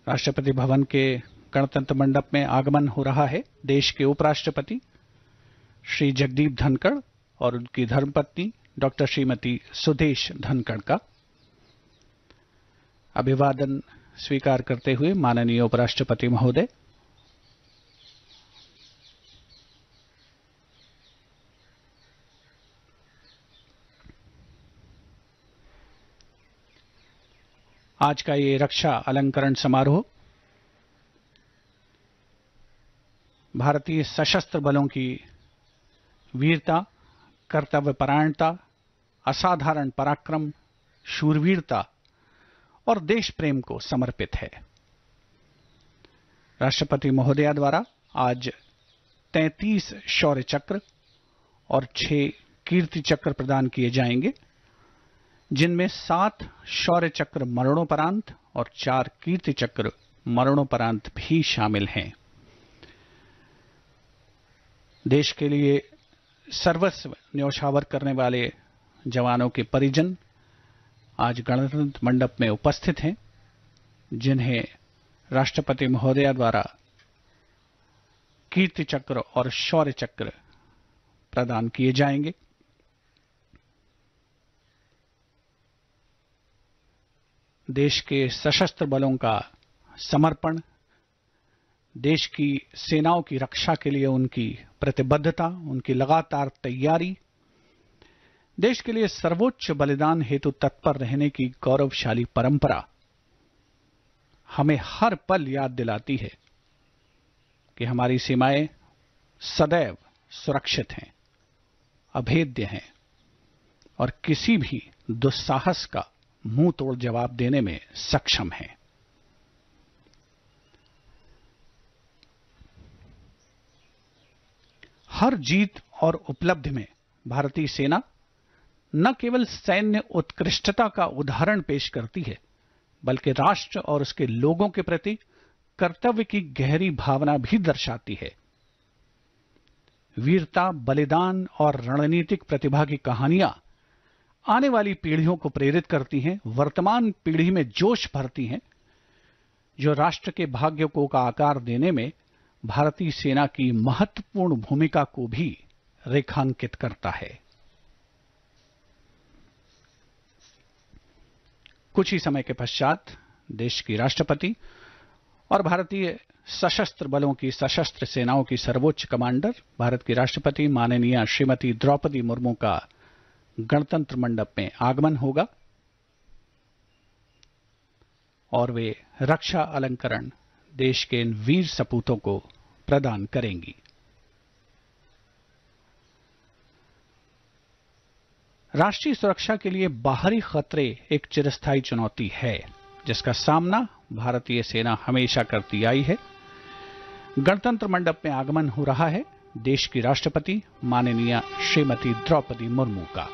राष्ट्रपति भवन के गणतंत्र मंडप में आगमन हो रहा है देश के उपराष्ट्रपति श्री जगदीप धनखड़ और उनकी धर्मपत्नी डॉक्टर श्रीमती सुदेश धनखड़ का। अभिवादन स्वीकार करते हुए माननीय उपराष्ट्रपति महोदय आज का ये रक्षा अलंकरण समारोह भारतीय सशस्त्र बलों की वीरता, कर्तव्यपरायणता, असाधारण पराक्रम, शूरवीरता और देश प्रेम को समर्पित है। राष्ट्रपति महोदया द्वारा आज 33 शौर्य चक्र और 6 कीर्ति चक्र प्रदान किए जाएंगे, जिनमें 7 शौर्य चक्र मरणोपरांत और 4 कीर्ति चक्र मरणोपरांत भी शामिल हैं। देश के लिए सर्वस्व न्यौछावर करने वाले जवानों के परिजन आज गणतंत्र मंडप में उपस्थित हैं, जिन्हें राष्ट्रपति महोदया द्वारा कीर्ति चक्र और शौर्य चक्र प्रदान किए जाएंगे। देश के सशस्त्र बलों का समर्पण, देश की सेनाओं की रक्षा के लिए उनकी प्रतिबद्धता, उनकी लगातार तैयारी, देश के लिए सर्वोच्च बलिदान हेतु तत्पर रहने की गौरवशाली परंपरा हमें हर पल याद दिलाती है कि हमारी सीमाएं सदैव सुरक्षित हैं, अभेद्य हैं और किसी भी दुस्साहस का मुंह तोड़ जवाब देने में सक्षम है। हर जीत और उपलब्धि में भारतीय सेना न केवल सैन्य उत्कृष्टता का उदाहरण पेश करती है, बल्कि राष्ट्र और उसके लोगों के प्रति कर्तव्य की गहरी भावना भी दर्शाती है। वीरता, बलिदान और रणनीतिक प्रतिभा की कहानियां आने वाली पीढ़ियों को प्रेरित करती हैं, वर्तमान पीढ़ी में जोश भरती हैं, जो राष्ट्र के भाग्य को का आकार देने में भारतीय सेना की महत्वपूर्ण भूमिका को भी रेखांकित करता है। कुछ ही समय के पश्चात देश की राष्ट्रपति और भारतीय सशस्त्र बलों की सशस्त्र सेनाओं की सर्वोच्च कमांडर भारत की राष्ट्रपति माननीय श्रीमती द्रौपदी मुर्मू का गणतंत्र मंडप में आगमन होगा और वे रक्षा अलंकरण देश के इन वीर सपूतों को प्रदान करेंगी। राष्ट्रीय सुरक्षा के लिए बाहरी खतरे एक चिरस्थायी चुनौती है, जिसका सामना भारतीय सेना हमेशा करती आई है। गणतंत्र मंडप में आगमन हो रहा है देश की राष्ट्रपति माननीय श्रीमती द्रौपदी मुर्मू का।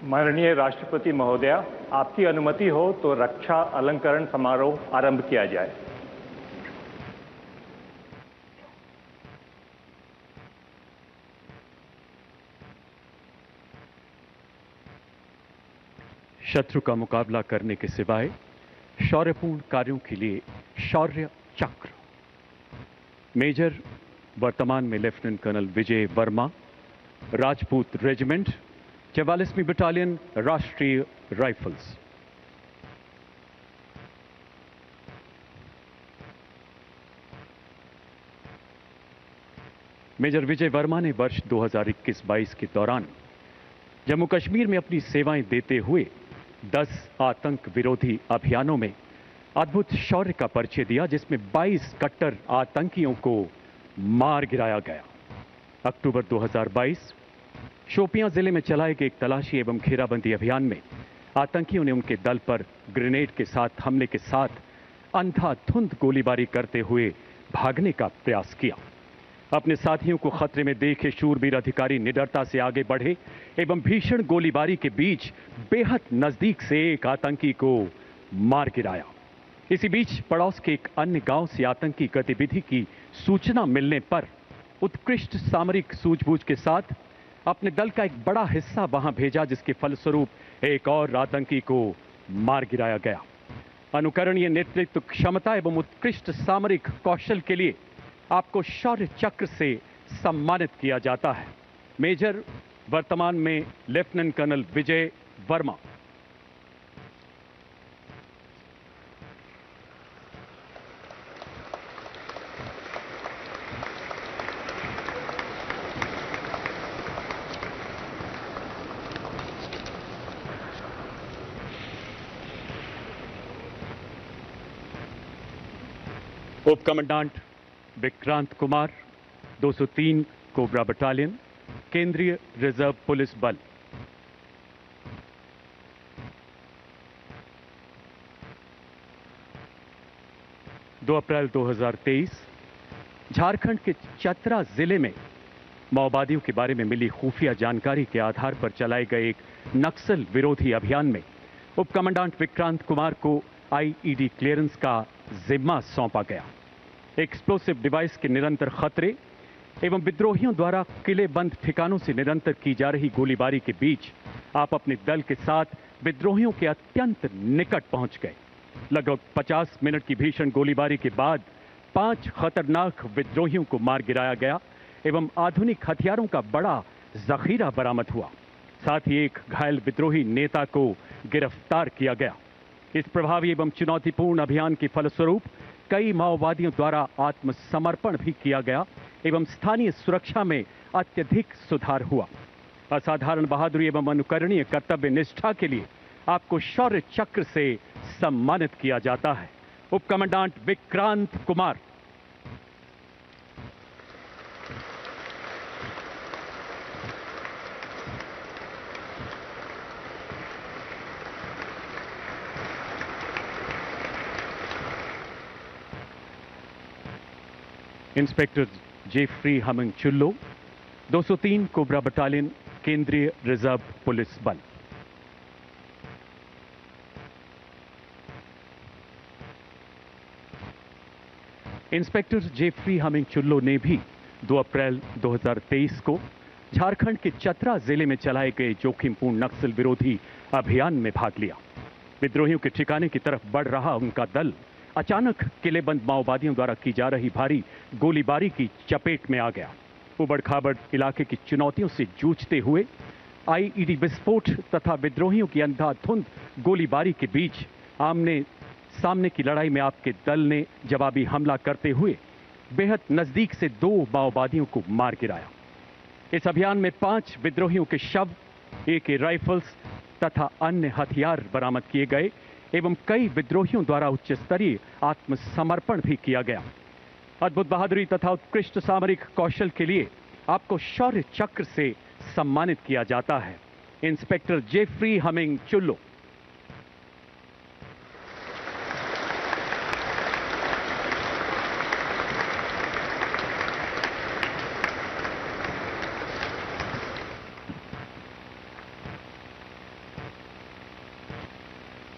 माननीय राष्ट्रपति महोदया, आपकी अनुमति हो तो रक्षा अलंकरण समारोह आरंभ किया जाए। शत्रु का मुकाबला करने के सिवाय शौर्यपूर्ण कार्यों के लिए शौर्य चक्र मेजर वर्तमान में लेफ्टिनेंट कर्नल विजय Verma, Rajput regiment, 44वीं battalion Rashtriya rifles. Major विजय वर्मा ने वर्ष 2021-22 के दौरान जम्मू कश्मीर में अपनी सेवाएं देते हुए 10 आतंक विरोधी अभियानों में अद्भुत शौर्य का परिचय दिया, जिसमें 22 कट्टर आतंकियों को मार गिराया गया। अक्टूबर 2022 शोपियां जिले में चलाए गए एक तलाशी एवं घेराबंदी अभियान में आतंकियों ने उनके दल पर ग्रेनेड के साथ हमले के साथ अंधाधुंध गोलीबारी करते हुए भागने का प्रयास किया। अपने साथियों को खतरे में देखे शूरवीर अधिकारी निडरता से आगे बढ़े एवं भीषण गोलीबारी के बीच बेहद नजदीक से एक आतंकी को मार गिराया। इसी बीच पड़ोस के एक अन्य गांव से आतंकी गतिविधि की सूचना मिलने पर उत्कृष्ट सामरिक सूझबूझ के साथ अपने दल का एक बड़ा हिस्सा वहां भेजा, जिसके फलस्वरूप एक और आतंकी को मार गिराया गया। अनुकरणीय नेतृत्व क्षमता एवं उत्कृष्ट सामरिक कौशल के लिए आपको शौर्य चक्र से सम्मानित किया जाता है। मेजर, वर्तमान में लेफ्टिनेंट कर्नल विजय वर्मा। उप commandant Vikrant Kumar, 203 cobra battalion, केंद्रीय रिजर्व पुलिस बल। दो अप्रैल 2023 झारखंड के चतरा जिले में माओवादियों के बारे में मिली खुफिया जानकारी के आधार पर चलाए गए एक नक्सल विरोधी अभियान में उप कमांडेंट विक्रांत कुमार को आईईडी क्लियरेंस का जिम्मा सौंपा गया। एक्सप्लोसिव डिवाइस के निरंतर खतरे एवं विद्रोहियों द्वारा किलेबंद ठिकानों से निरंतर की जा रही गोलीबारी के बीच आप अपने दल के साथ विद्रोहियों के अत्यंत निकट पहुंच गए। लगभग 50 मिनट की भीषण गोलीबारी के बाद 5 खतरनाक विद्रोहियों को मार गिराया गया एवं आधुनिक हथियारों का बड़ा जखीरा बरामद हुआ। साथ ही एक घायल विद्रोही नेता को गिरफ्तार किया गया। इस प्रभावी एवं चुनौतीपूर्ण अभियान के फलस्वरूप कई माओवादियों द्वारा आत्मसमर्पण भी किया गया एवं स्थानीय सुरक्षा में अत्यधिक सुधार हुआ। असाधारण बहादुरी एवं अनुकरणीय कर्तव्य निष्ठा के लिए आपको शौर्य चक्र से सम्मानित किया जाता है। उप commandant Vikrant Kumar. Inspector Jeffrey Humming Chullo, 203 cobra battalion, केंद्रीय रिजर्व पुलिस बल। इंस्पेक्टर जेफ्री हमिंग चुल्लो ने भी 2 अप्रैल 2023 को झारखंड के चतरा जिले में चलाए गए जोखिमपूर्ण नक्सल विरोधी अभियान में भाग लिया। विद्रोहियों के ठिकाने की तरफ बढ़ रहा उनका दल अचानक किलेबंद माओवादियों द्वारा की जा रही भारी गोलीबारी की चपेट में आ गया। उबड़ खाबड़ इलाके की चुनौतियों से जूझते हुए आईईडी विस्फोट तथा विद्रोहियों की अंधाधुंध गोलीबारी के बीच आमने सामने की लड़ाई में आपके दल ने जवाबी हमला करते हुए बेहद नजदीक से 2 माओवादियों को मार गिराया। इस अभियान में 5 विद्रोहियों के शव, AK राइफल्स तथा अन्य हथियार बरामद किए गए एवं कई विद्रोहियों द्वारा उच्च स्तरीय आत्मसमर्पण भी किया गया। अद्भुत बहादुरी तथा उत्कृष्ट सामरिक कौशल के लिए आपको शौर्य चक्र से सम्मानित किया जाता है। Inspector Jeffrey Humming Chullo.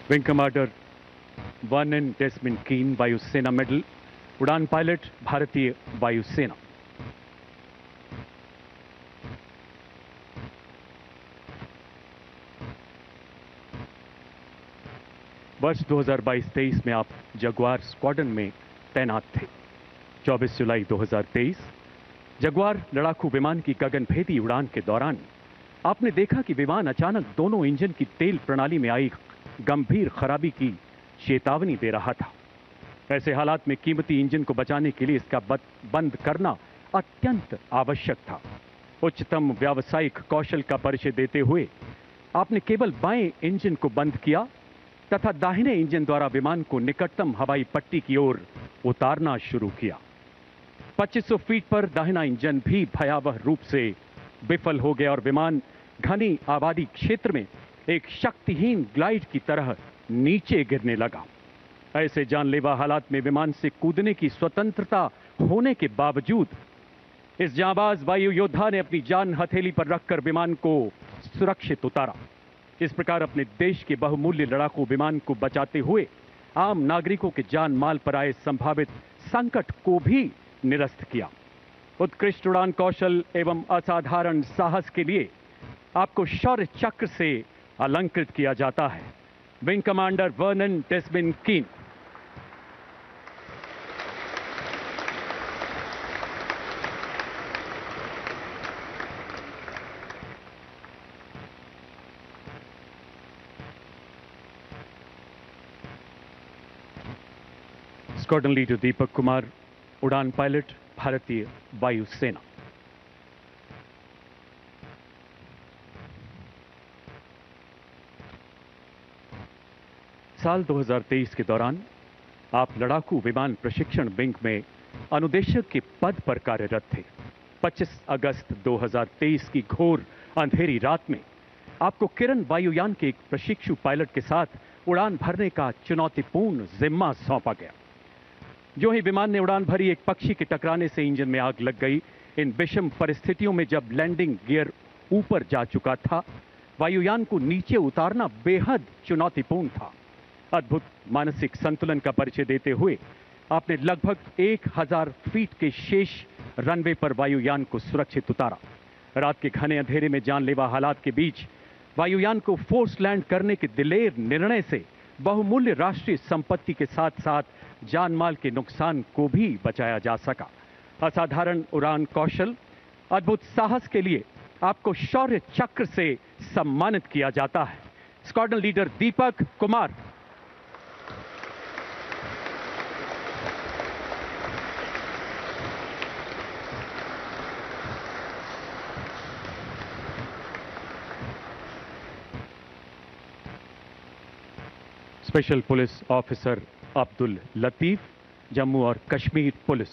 Wing commander 1N डेस्मिन कीन, वायुसेना मेडल, उड़ान पायलट, भारतीय वायुसेना। वर्ष 2022-23 में आप जगुआर स्क्वाड्रन में तैनात थे। 24 जुलाई 2023 जगुआर लड़ाकू विमान की गगनभेदी उड़ान के दौरान आपने देखा कि विमान अचानक दोनों इंजन की तेल प्रणाली में आई गंभीर खराबी की चेतावनी दे रहा था। ऐसे हालात में कीमती इंजन को बचाने के लिए इसका बंद करना अत्यंत आवश्यक था। उच्चतम व्यावसायिक कौशल का परिचय देते हुए आपने केवल बाएं इंजन को बंद किया तथा दाहिने इंजन द्वारा विमान को निकटतम हवाई पट्टी की ओर उतारना शुरू किया। 2500 फीट पर दाहिना इंजन भी भयावह रूप से विफल हो गया और विमान घनी आबादी क्षेत्र में एक शक्तिहीन ग्लाइड की तरह नीचे गिरने लगा। ऐसे जानलेवा हालात में विमान से कूदने की स्वतंत्रता होने के बावजूद इस जांबाज वायु योद्धा ने अपनी जान हथेली पर रखकर विमान को सुरक्षित उतारा। इस प्रकार अपने देश के बहुमूल्य लड़ाकू विमान को बचाते हुए आम नागरिकों के जान माल पर आए संभावित संकट को भी निरस्त किया। उत्कृष्ट उड़ान कौशल एवं असाधारण साहस के लिए आपको शौर्य चक्र से अलंकृत किया जाता है। विंग कमांडर वर्नन डेस्मिन कीन। स्क्वाड्रन लीडर दीपक कुमार, उड़ान पायलट, भारतीय वायु सेना। साल 2023 के दौरान आप लड़ाकू विमान प्रशिक्षण विंग में अनुदेशक के पद पर कार्यरत थे। 25 अगस्त 2023 की घोर अंधेरी रात में आपको किरण वायुयान के एक प्रशिक्षु पायलट के साथ उड़ान भरने का चुनौतीपूर्ण जिम्मा सौंपा गया। जो ही विमान ने उड़ान भरी, एक पक्षी के टकराने से इंजन में आग लग गई। इन विषम परिस्थितियों में जब लैंडिंग गियर ऊपर जा चुका था, वायुयान को नीचे उतारना बेहद चुनौतीपूर्ण था। अद्भुत मानसिक संतुलन का परिचय देते हुए आपने लगभग 1000 फीट के शेष रनवे पर वायुयान को सुरक्षित उतारा। रात के घने अंधेरे में जानलेवा हालात के बीच वायुयान को फोर्स लैंड करने के दिलेर निर्णय से बहुमूल्य राष्ट्रीय संपत्ति के साथ साथ जान माल के नुकसान को भी बचाया जा सका। असाधारण उड़ान कौशल, अद्भुत साहस के लिए आपको शौर्य चक्र से सम्मानित किया जाता है। Squadron leader Deepak Kumar. Special police officer Abdul Latif, Jammu और कश्मीर पुलिस।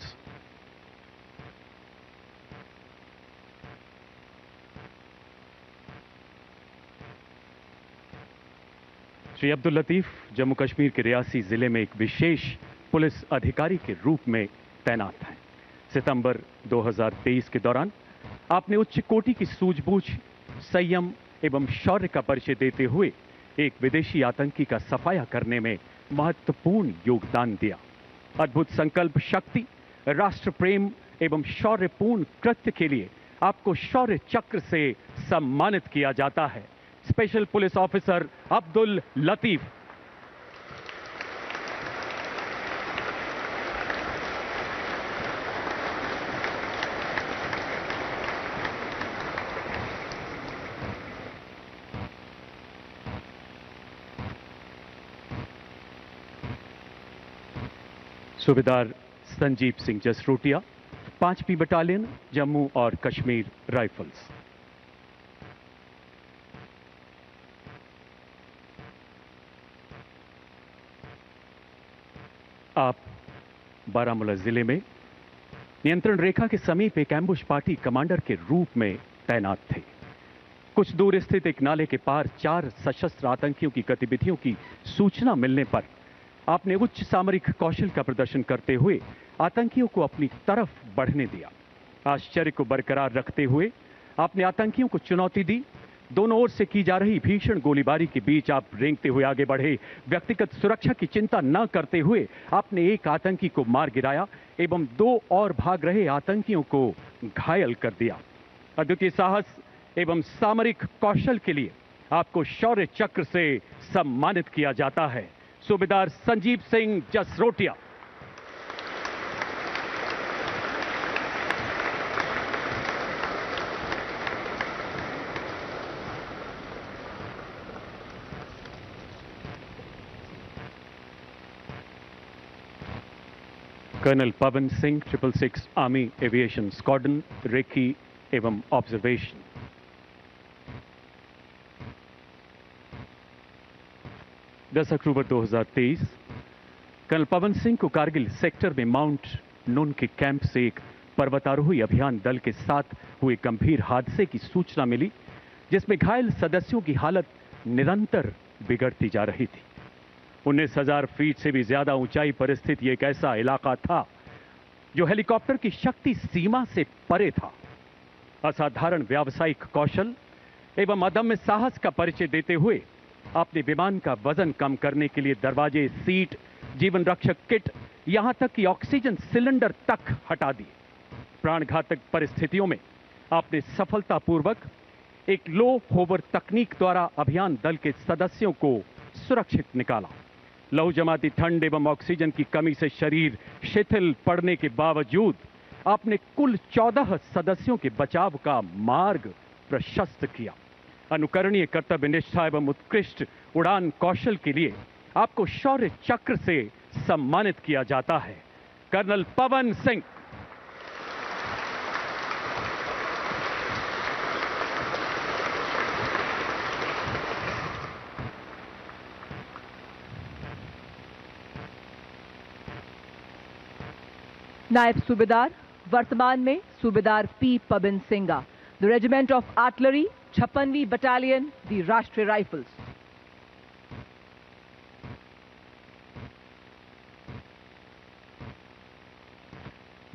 श्री अब्दुल लतीफ जम्मू कश्मीर के रियासी जिले में एक विशेष पुलिस अधिकारी के रूप में तैनात हैं। सितंबर 2023 के दौरान आपने उच्च कोटि की सूझबूझ, संयम एवं शौर्य का परिचय देते हुए एक विदेशी आतंकी का सफाया करने में महत्वपूर्ण योगदान दिया। अद्भुत संकल्प शक्ति, राष्ट्र प्रेम एवं शौर्यपूर्ण कृत्य के लिए आपको शौर्य चक्र से सम्मानित किया जाता है। Special police officer Abdul Latif. सूबेदार संजीव सिंह जसरोटिया, 5वीं बटालियन, जम्मू और कश्मीर राइफल्स। आप बारामूला जिले में नियंत्रण रेखा के समीप एक एम्बुश पार्टी कमांडर के रूप में तैनात थे। कुछ दूर स्थित एक नाले के पार 4 सशस्त्र आतंकियों की गतिविधियों की सूचना मिलने पर आपने उच्च सामरिक कौशल का प्रदर्शन करते हुए आतंकियों को अपनी तरफ बढ़ने दिया। आश्चर्य को बरकरार रखते हुए आपने आतंकियों को चुनौती दी। दोनों ओर से की जा रही भीषण गोलीबारी के बीच आप रेंगते हुए आगे बढ़े। व्यक्तिगत सुरक्षा की चिंता न करते हुए आपने एक आतंकी को मार गिराया एवं 2 और भाग रहे आतंकियों को घायल कर दिया। अद्वितीय साहस एवं सामरिक कौशल के लिए आपको शौर्य चक्र से सम्मानित किया जाता है। Subedar Sanjeev Singh Jasrotia. Colonel Pawan Singh, 666 army aviation squadron, recce एवं ऑब्जर्वेशन। 10 अक्टूबर 2023 कर्नल पवन सिंह को कारगिल सेक्टर में माउंट नून के कैंप से एक पर्वतारोही अभियान दल के साथ हुए गंभीर हादसे की सूचना मिली, जिसमें घायल सदस्यों की हालत निरंतर बिगड़ती जा रही थी। 19,000 फीट से भी ज्यादा ऊंचाई पर स्थित यह एक ऐसा इलाका था जो हेलीकॉप्टर की शक्ति सीमा से परे था। असाधारण व्यावसायिक कौशल एवं अदम्य साहस का परिचय देते हुए आपने विमान का वजन कम करने के लिए दरवाजे, सीट, जीवन रक्षक किट, यहां तक कि ऑक्सीजन सिलेंडर तक हटा दिए। प्राणघातक परिस्थितियों में आपने सफलतापूर्वक एक लो होवर तकनीक द्वारा अभियान दल के सदस्यों को सुरक्षित निकाला। लहू जमाती ठंड एवं ऑक्सीजन की कमी से शरीर शिथिल पड़ने के बावजूद आपने कुल 14 सदस्यों के बचाव का मार्ग प्रशस्त किया। अनुकरणीय कर्तव्य निष्ठा एवं उत्कृष्ट उड़ान कौशल के लिए आपको शौर्य चक्र से सम्मानित किया जाता है। कर्नल पवन सिंह। नायब सूबेदार वर्तमान में Subedar P Pawan Singha, the regiment of artillery, 56वीं बटालियन, दी राष्ट्रीय राइफल्स।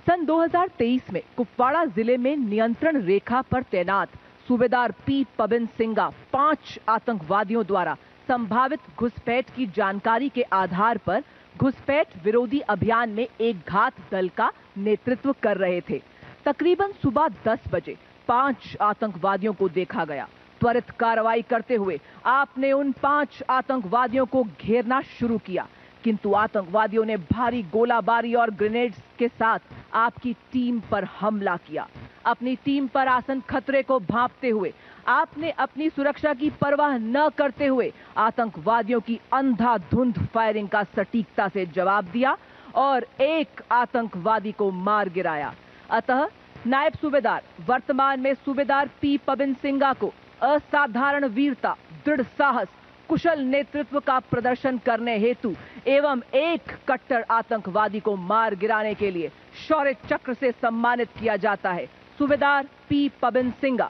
सन 2023 में कुपवाड़ा जिले में नियंत्रण रेखा पर तैनात सूबेदार पी पवन सिंगा 5 आतंकवादियों द्वारा संभावित घुसपैठ की जानकारी के आधार पर घुसपैठ विरोधी अभियान में एक घात दल का नेतृत्व कर रहे थे। तकरीबन सुबह 10 बजे 5 आतंकवादियों को देखा गया। त्वरित कार्रवाई करते हुए आपने उन 5 आतंकवादियों को घेरना शुरू किया, किंतु आतंकवादियों ने भारी गोलाबारी और ग्रेनेड्स के साथ आपकी टीम पर हमला किया। अपनी टीम पर आसन खतरे को भांपते हुए आपने अपनी सुरक्षा की परवाह न करते हुए आतंकवादियों की अंधाधुंध फायरिंग का सटीकता से जवाब दिया और एक आतंकवादी को मार गिराया। अतः नायब सूबेदार वर्तमान में सूबेदार पी पवन सिंगा को असाधारण वीरता, दृढ़ साहस, कुशल नेतृत्व का प्रदर्शन करने हेतु एवं एक कट्टर आतंकवादी को मार गिराने के लिए शौर्य चक्र से सम्मानित किया जाता है। सूबेदार P Pawan Singha.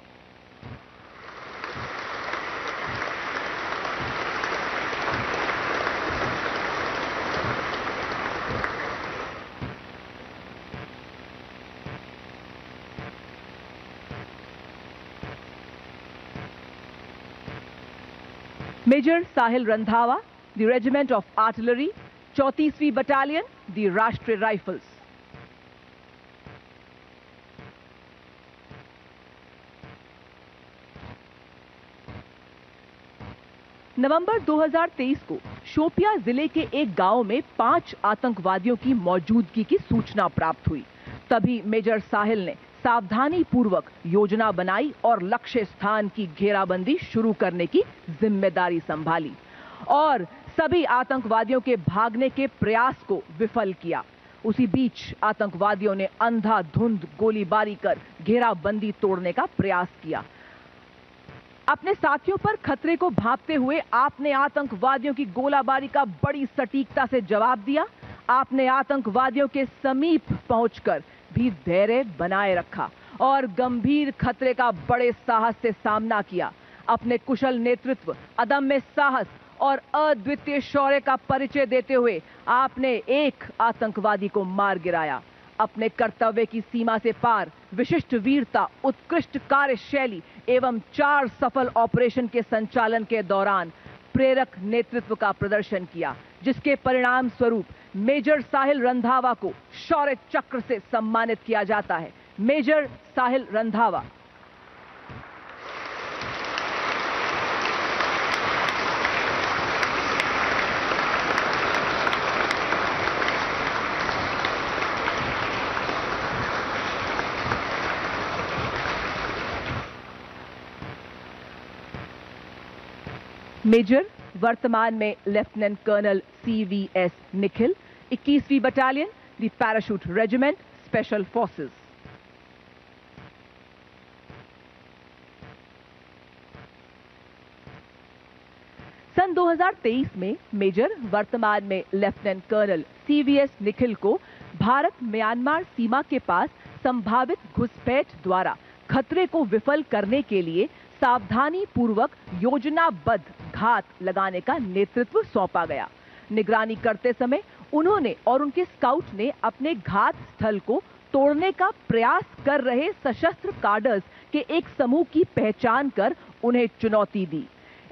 Major Sahil Randhawa, the regiment of artillery, 34वीं बटालियन, द राष्ट्रीय राइफल्स। नवंबर 2023 को शोपियां जिले के एक गांव में 5 आतंकवादियों की मौजूदगी की सूचना प्राप्त हुई। तभी मेजर साहिल ने सावधानी पूर्वक योजना बनाई और लक्ष्य स्थान की घेराबंदी शुरू करने की जिम्मेदारी संभाली और सभी आतंकवादियों के भागने के प्रयास को विफल किया। उसी बीच आतंकवादियों ने अंधाधुंध गोलीबारी कर घेराबंदी तोड़ने का प्रयास किया। अपने साथियों पर खतरे को भांपते हुए आपने आतंकवादियों की गोलाबारी का बड़ी सटीकता से जवाब दिया। आपने आतंकवादियों के समीप पहुंचकर भी धैर्य बनाए रखा और गंभीर खतरे का बड़े साहस से सामना किया। अपने कुशल नेतृत्व, अदम्य साहस और अद्वितीय शौर्य का परिचय देते हुए आपने एक आतंकवादी को मार गिराया। अपने कर्तव्य की सीमा से पार विशिष्ट वीरता, उत्कृष्ट कार्यशैली एवं 4 सफल ऑपरेशन के संचालन के दौरान प्रेरक नेतृत्व का प्रदर्शन किया, जिसके परिणाम स्वरूप मेजर साहिल रंधावा को शौर्य चक्र से सम्मानित किया जाता है। मेजर साहिल रंधावा। मेजर वर्तमान में लेफ्टिनेंट कर्नल CVS निखिल, 21वीं battalion, the parachute regiment, special forces. सन 2023 में मेजर वर्तमान में लेफ्टिनेंट कर्नल CVS निखिल को भारत म्यांमार सीमा के पास संभावित घुसपैठ द्वारा खतरे को विफल करने के लिए सावधानी पूर्वक योजनाबद्ध घात लगाने का नेतृत्व सौंपा गया। निगरानी करते समय उन्होंने और उनके स्काउट ने अपने घात स्थल को तोड़ने का प्रयास कर रहे सशस्त्र कार्डर्स के एक समूह की पहचान कर उन्हें चुनौती दी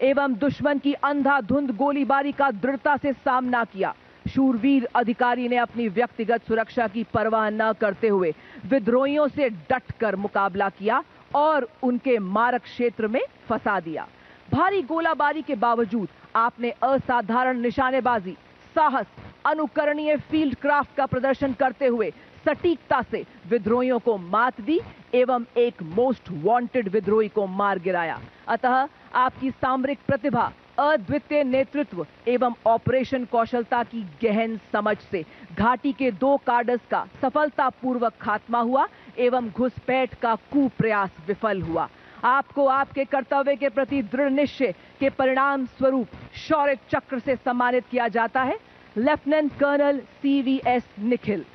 एवं दुश्मन की अंधाधुंध गोलीबारी का दृढ़ता से सामना किया। शूरवीर अधिकारी ने अपनी व्यक्तिगत सुरक्षा की परवाह न करते हुए विद्रोहियों से डटकर मुकाबला किया और उनके मारक क्षेत्र में फंसा दिया। भारी गोलाबारी के बावजूद आपने असाधारण निशानेबाजी, साहस, अनुकरणीय फील्ड क्राफ्ट का प्रदर्शन करते हुए सटीकता से विद्रोहियों को मात दी एवं एक मोस्ट वांटेड विद्रोही को मार गिराया। अतः आपकी सामरिक प्रतिभा, अद्वितीय नेतृत्व एवं ऑपरेशन कौशलता की गहन समझ से घाटी के 2 कार्डर्स का सफलतापूर्वक खात्मा हुआ एवं घुसपैठ का कुप्रयास विफल हुआ। आपको आपके कर्तव्य के प्रति दृढ़ निश्चय के परिणाम स्वरूप शौर्य चक्र से सम्मानित किया जाता है। Lieutenant colonel CVS Nikhil.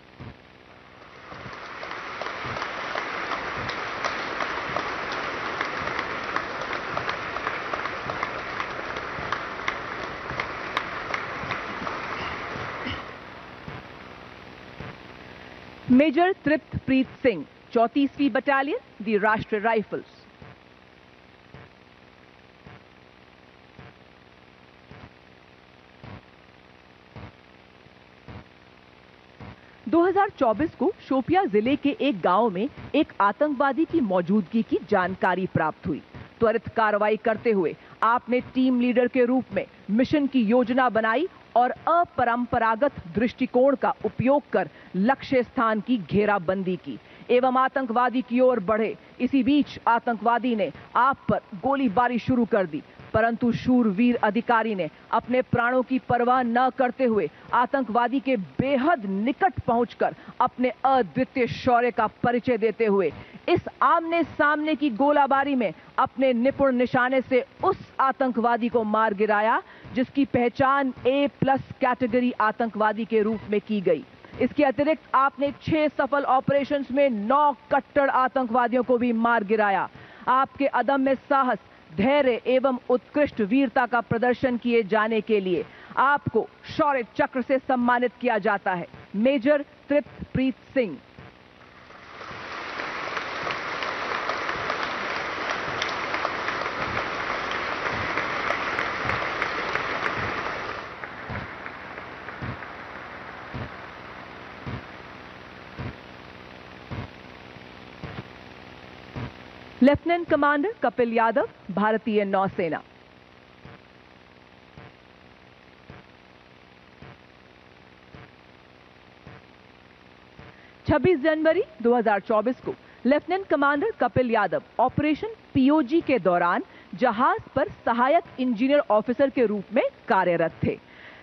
Major Triptpreet Singh, 34वीं बटालियन, दी राष्ट्रीय राइफल्स। (2024) को शोपियां जिले के एक गांव में एक आतंकवादी की मौजूदगी की जानकारी प्राप्त हुई। त्वरित कार्रवाई करते हुए आपने टीम लीडर के रूप में मिशन की योजना बनाई और अपरंपरागत दृष्टिकोण का उपयोग कर लक्ष्य स्थान की घेराबंदी की एवं आतंकवादी की ओर बढ़े। इसी बीच आतंकवादी ने आप पर गोलीबारी शुरू कर दी, परंतु शूरवीर अधिकारी ने अपने प्राणों की परवाह न करते हुए आतंकवादी के बेहद निकट पहुंचकर अपने अद्वितीय शौर्य का परिचय देते हुए इस आमने सामने की गोलाबारी में अपने निपुण निशाने से उस आतंकवादी को मार गिराया जिसकी पहचान A+ कैटेगरी आतंकवादी के रूप में की गई। इसके अतिरिक्त आपने 6 सफल ऑपरेशंस में 9 कट्टर आतंकवादियों को भी मार गिराया। आपके अदम्य साहस, धैर्य एवं उत्कृष्ट वीरता का प्रदर्शन किए जाने के लिए आपको शौर्य चक्र से सम्मानित किया जाता है। Major Triptpreet Singh. Lieutenant commander Kapil Yadav, भारतीय नौसेना। (26 जनवरी 2024) को lieutenant commander Kapil Yadav operation POG के दौरान जहाज पर सहायक इंजीनियर ऑफिसर के रूप में कार्यरत थे।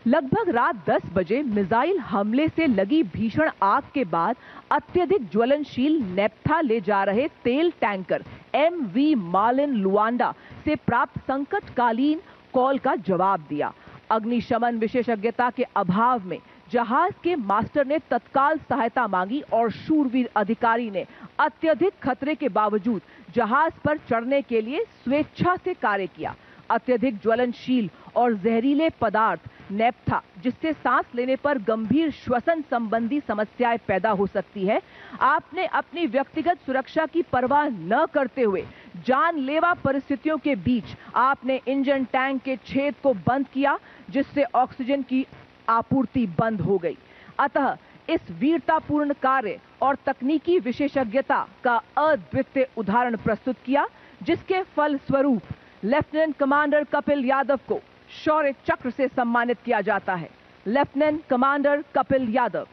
लगभग रात 10 बजे मिसाइल हमले से लगी भीषण आग के बाद अत्यधिक ज्वलनशील नेप्था ले जा रहे तेल टैंकर MV मालिन लुआंडा से प्राप्त संकटकालीन कॉल का जवाब दिया। अग्निशमन विशेषज्ञता के अभाव में जहाज के मास्टर ने तत्काल सहायता मांगी और शूरवीर अधिकारी ने अत्यधिक खतरे के बावजूद जहाज पर चढ़ने के लिए स्वेच्छा से कार्य किया। अत्यधिक ज्वलनशील और जहरीले पदार्थ नेप्था, जिससे सांस लेने पर गंभीर श्वसन संबंधी समस्याएं पैदा हो सकती है, आपने अपनी व्यक्तिगत सुरक्षा की परवाह न करते हुए जानलेवा परिस्थितियों के बीच आपने इंजन टैंक के छेद को बंद किया, जिससे ऑक्सीजन की आपूर्ति बंद हो गई। अतः इस वीरतापूर्ण कार्य और तकनीकी विशेषज्ञता का अद्वितीय उदाहरण प्रस्तुत किया, जिसके फल स्वरूप लेफ्टिनेंट कमांडर कपिल यादव को शौर्य चक्र से सम्मानित किया जाता है। Lieutenant commander Kapil Yadav.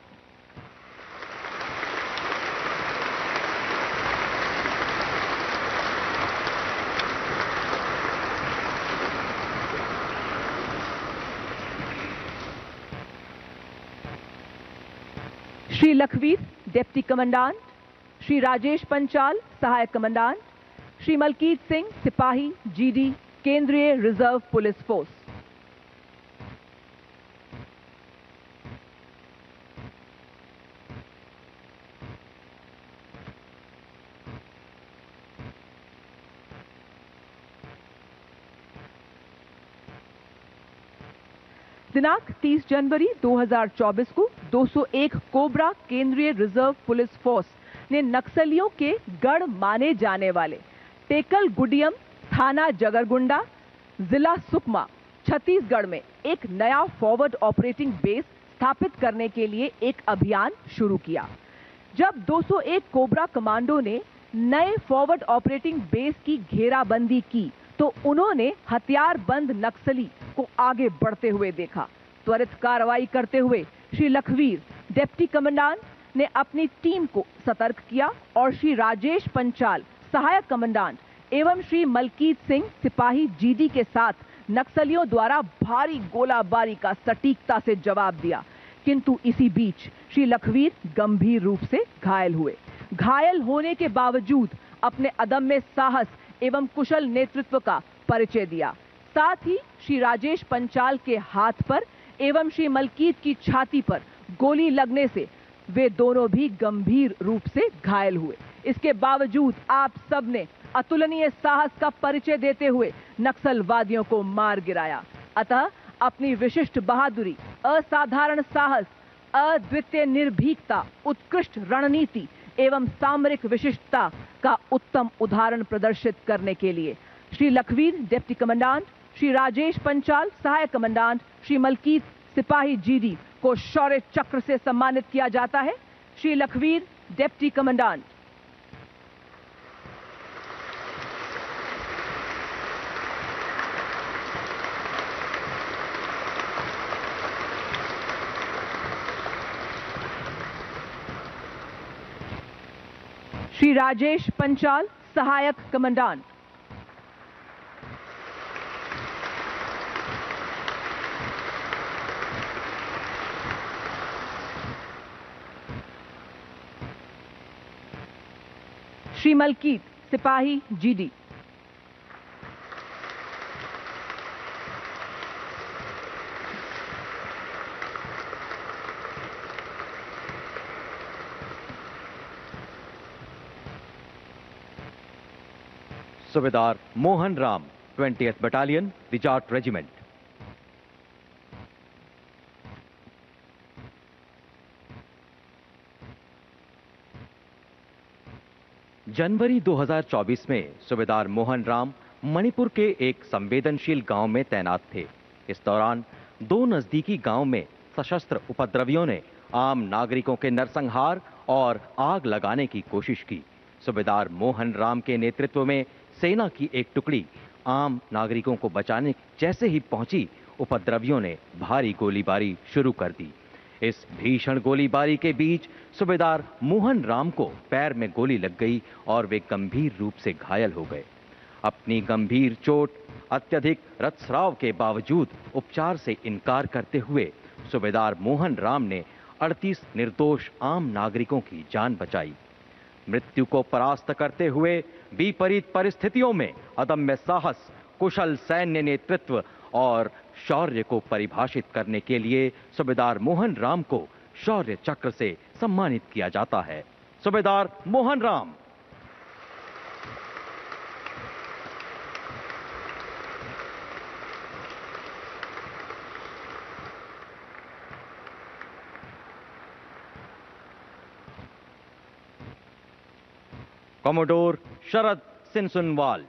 Shri Lakhvir, deputy commandant, Shri Rajesh Panchal, सहायक कमांडेंट, श्री मलकीत सिंह, सिपाही, GD, केंद्रीय रिजर्व पुलिस फोर्स। दिनांक 30 जनवरी 2024 को 201 कोबरा केंद्रीय रिजर्व पुलिस फोर्स ने नक्सलियों के गढ़ माने जाने वाले टेकल गुडियम थाना जगरगुंडा, जिला सुकमा, छत्तीसगढ़ में एक नया फॉरवर्ड ऑपरेटिंग बेस स्थापित करने के लिए एक अभियान शुरू किया। जब 201 कोबरा कमांडो ने नए फॉरवर्ड ऑपरेटिंग बेस की घेराबंदी की तो उन्होंने हथियारबंद नक्सली को आगे बढ़ते हुए देखा। त्वरित कार्रवाई करते हुए श्री लखवीर, डिप्टी कमांडेंट, ने अपनी टीम को सतर्क किया और श्री राजेश पंचाल, सहायक कमांडेंट, एवं श्री मलकीत सिंह, सिपाही जीडी के साथ नक्सलियों द्वारा भारी गोलाबारी का सटीकता से जवाब दिया। किंतु इसी बीच श्री लखवीर गंभीर रूप से घायल हुए। घायल होने के बावजूद अपने अदम्य साहस एवं कुशल नेतृत्व का परिचय दिया। साथ ही श्री राजेश पंचाल के हाथ पर एवं श्री मलकीत की छाती पर गोली लगने से वे दोनों भी गंभीर रूप से घायल हुए। इसके बावजूद आप सबने अतुलनीय साहस का परिचय देते हुए नक्सलवादियों को मार गिराया। अतः अपनी विशिष्ट बहादुरी, असाधारण साहस, अद्वितीय निर्भीकता, उत्कृष्ट रणनीति एवं सामरिक विशिष्टता का उत्तम उदाहरण प्रदर्शित करने के लिए श्री लखवीर, डिप्टी कमांडेंट, श्री राजेश पंचाल, सहायक कमांडेंट, श्री मलकीत, सिपाही जीडी को शौर्य चक्र से सम्मानित किया जाता है। Shri Lakhvir, deputy commandant. श्री राजेश पंचाल, सहायक कमांडेंट। श्री मलकीत, सिपाही GD. Subedar Mohan Ram, 20th battalion, the Jat regiment. जनवरी 2024 में सूबेदार मोहन राम मणिपुर के एक संवेदनशील गांव में तैनात थे। इस दौरान दो नजदीकी गांव में सशस्त्र उपद्रवियों ने आम नागरिकों के नरसंहार और आग लगाने की कोशिश की। सूबेदार मोहन राम के नेतृत्व में सेना की एक टुकड़ी आम नागरिकों को बचाने जैसे ही पहुंची, उपद्रवियों ने भारी गोलीबारी शुरू कर दी। इस भीषण गोलीबारी के बीच सूबेदार मोहन राम को पैर में गोली लग गई और वे गंभीर रूप से घायल हो गए। अपनी गंभीर चोट, अत्यधिक रक्तस्राव के बावजूद उपचार से इनकार करते हुए सूबेदार मोहन राम ने 38 निर्दोष आम नागरिकों की जान बचाई। मृत्यु को परास्त करते हुए विपरीत परिस्थितियों में अदम्य साहस, कुशल सैन्य नेतृत्व और शौर्य को परिभाषित करने के लिए सूबेदार मोहन राम को शौर्य चक्र से सम्मानित किया जाता है। सूबेदार मोहन राम। कमोडोर शरद सिनसुनवाल,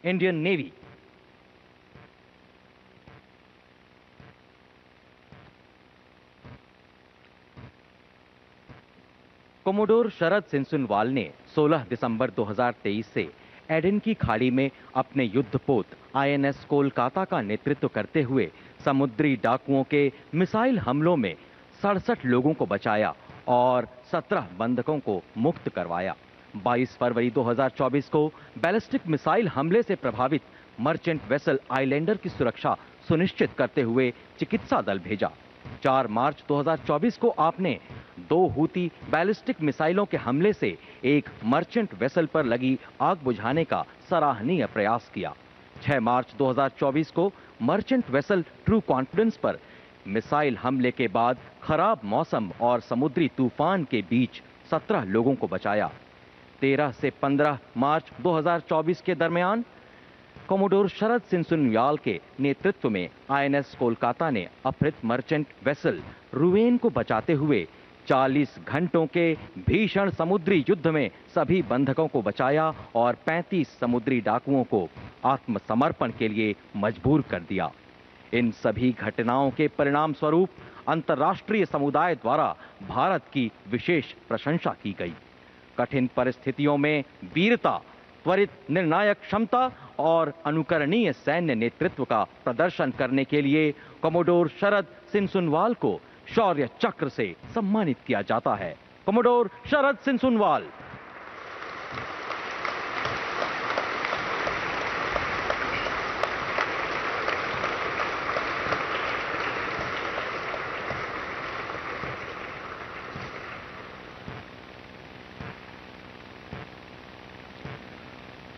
इंडियन नेवी। कमोडोर शरद सिनसुनवाल ने 16 दिसंबर 2023 से एडन की खाड़ी में अपने युद्धपोत INS कोलकाता का नेतृत्व करते हुए समुद्री डाकुओं के मिसाइल हमलों में 67 लोगों को बचाया और 17 बंधकों को मुक्त करवाया। 22 फरवरी 2024 को बैलिस्टिक मिसाइल हमले से प्रभावित मर्चेंट वेसल आइलैंडर की सुरक्षा सुनिश्चित करते हुए चिकित्सा दल भेजा। 4 मार्च 2024 को आपने 2 हूती बैलिस्टिक मिसाइलों के हमले से एक मर्चेंट वेसल पर लगी आग बुझाने का सराहनीय प्रयास किया। 6 मार्च 2024 को मर्चेंट वेसल ट्रू कॉन्फिडेंस पर मिसाइल हमले के बाद खराब मौसम और समुद्री तूफान के बीच 17 लोगों को बचाया। 13 से 15 मार्च 2024 के दरमियान कमोडोर शरद सिनसुनवाल के नेतृत्व में INS कोलकाता ने अपहृत मर्चेंट वेसल रुवेन को बचाते हुए 40 घंटों के भीषण समुद्री युद्ध में सभी बंधकों को बचाया और 35 समुद्री डाकुओं को आत्मसमर्पण के लिए मजबूर कर दिया। इन सभी घटनाओं के परिणाम स्वरूप अंतर्राष्ट्रीय समुदाय द्वारा भारत की विशेष प्रशंसा की गई। कठिन परिस्थितियों में वीरता, त्वरित निर्णायक क्षमता और अनुकरणीय सैन्य नेतृत्व का प्रदर्शन करने के लिए कमोडोर शरद सिनसुनवाल को शौर्य चक्र से सम्मानित किया जाता है। कमोडोर शरद सिनसुनवाल।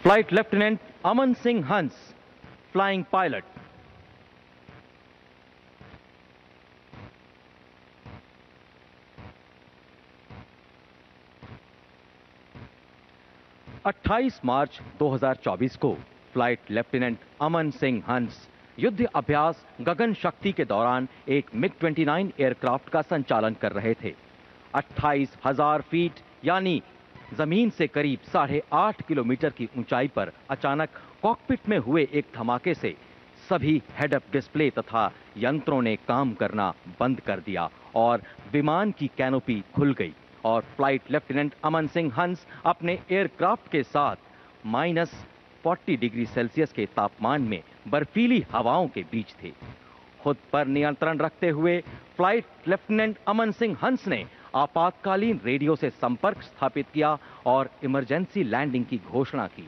फ्लाइट लेफ्टिनेंट अमन सिंह हंस, फ्लाइंग पायलट। अट्ठाईस मार्च 2024 को फ्लाइट लेफ्टिनेंट अमन सिंह हंस युद्ध अभ्यास गगन शक्ति के दौरान एक MiG-29 एयरक्राफ्ट का संचालन कर रहे थे। 28,000 फीट यानी जमीन से करीब 8.5 किलोमीटर की ऊंचाई पर अचानक कॉकपिट में हुए एक धमाके से सभी हेड अप डिस्प्ले तथा यंत्रों ने काम करना बंद कर दिया और विमान की कैनोपी खुल गई और फ्लाइट लेफ्टिनेंट अमन सिंह हंस अपने एयरक्राफ्ट के साथ -40 डिग्री सेल्सियस के तापमान में बर्फीली हवाओं के बीच थे। खुद पर नियंत्रण रखते हुए फ्लाइट लेफ्टिनेंट अमन सिंह हंस ने आपातकालीन रेडियो से संपर्क स्थापित किया और इमरजेंसी लैंडिंग की घोषणा की।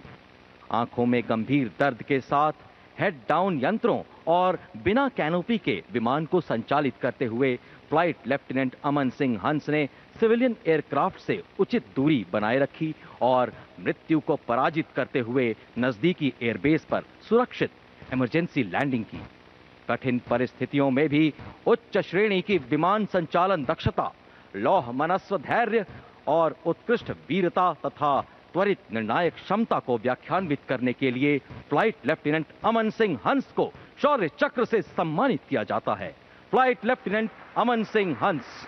आंखों में गंभीर दर्द के साथ हेड डाउन यंत्रों और बिना कैनोपी के विमान को संचालित करते हुए फ्लाइट लेफ्टिनेंट अमन सिंह हंस ने सिविलियन एयरक्राफ्ट से उचित दूरी बनाए रखी और मृत्यु को पराजित करते हुए नजदीकी एयरबेस पर सुरक्षित इमरजेंसी लैंडिंग की। कठिन परिस्थितियों में भी उच्च श्रेणी की विमान संचालन दक्षता, लौह मनस्व धैर्य और उत्कृष्ट वीरता तथा त्वरित निर्णायक क्षमता को व्याख्यान्वित करने के लिए फ्लाइट लेफ्टिनेंट अमन सिंह हंस को शौर्य चक्र से सम्मानित किया जाता है। फ्लाइट लेफ्टिनेंट अमन सिंह हंस।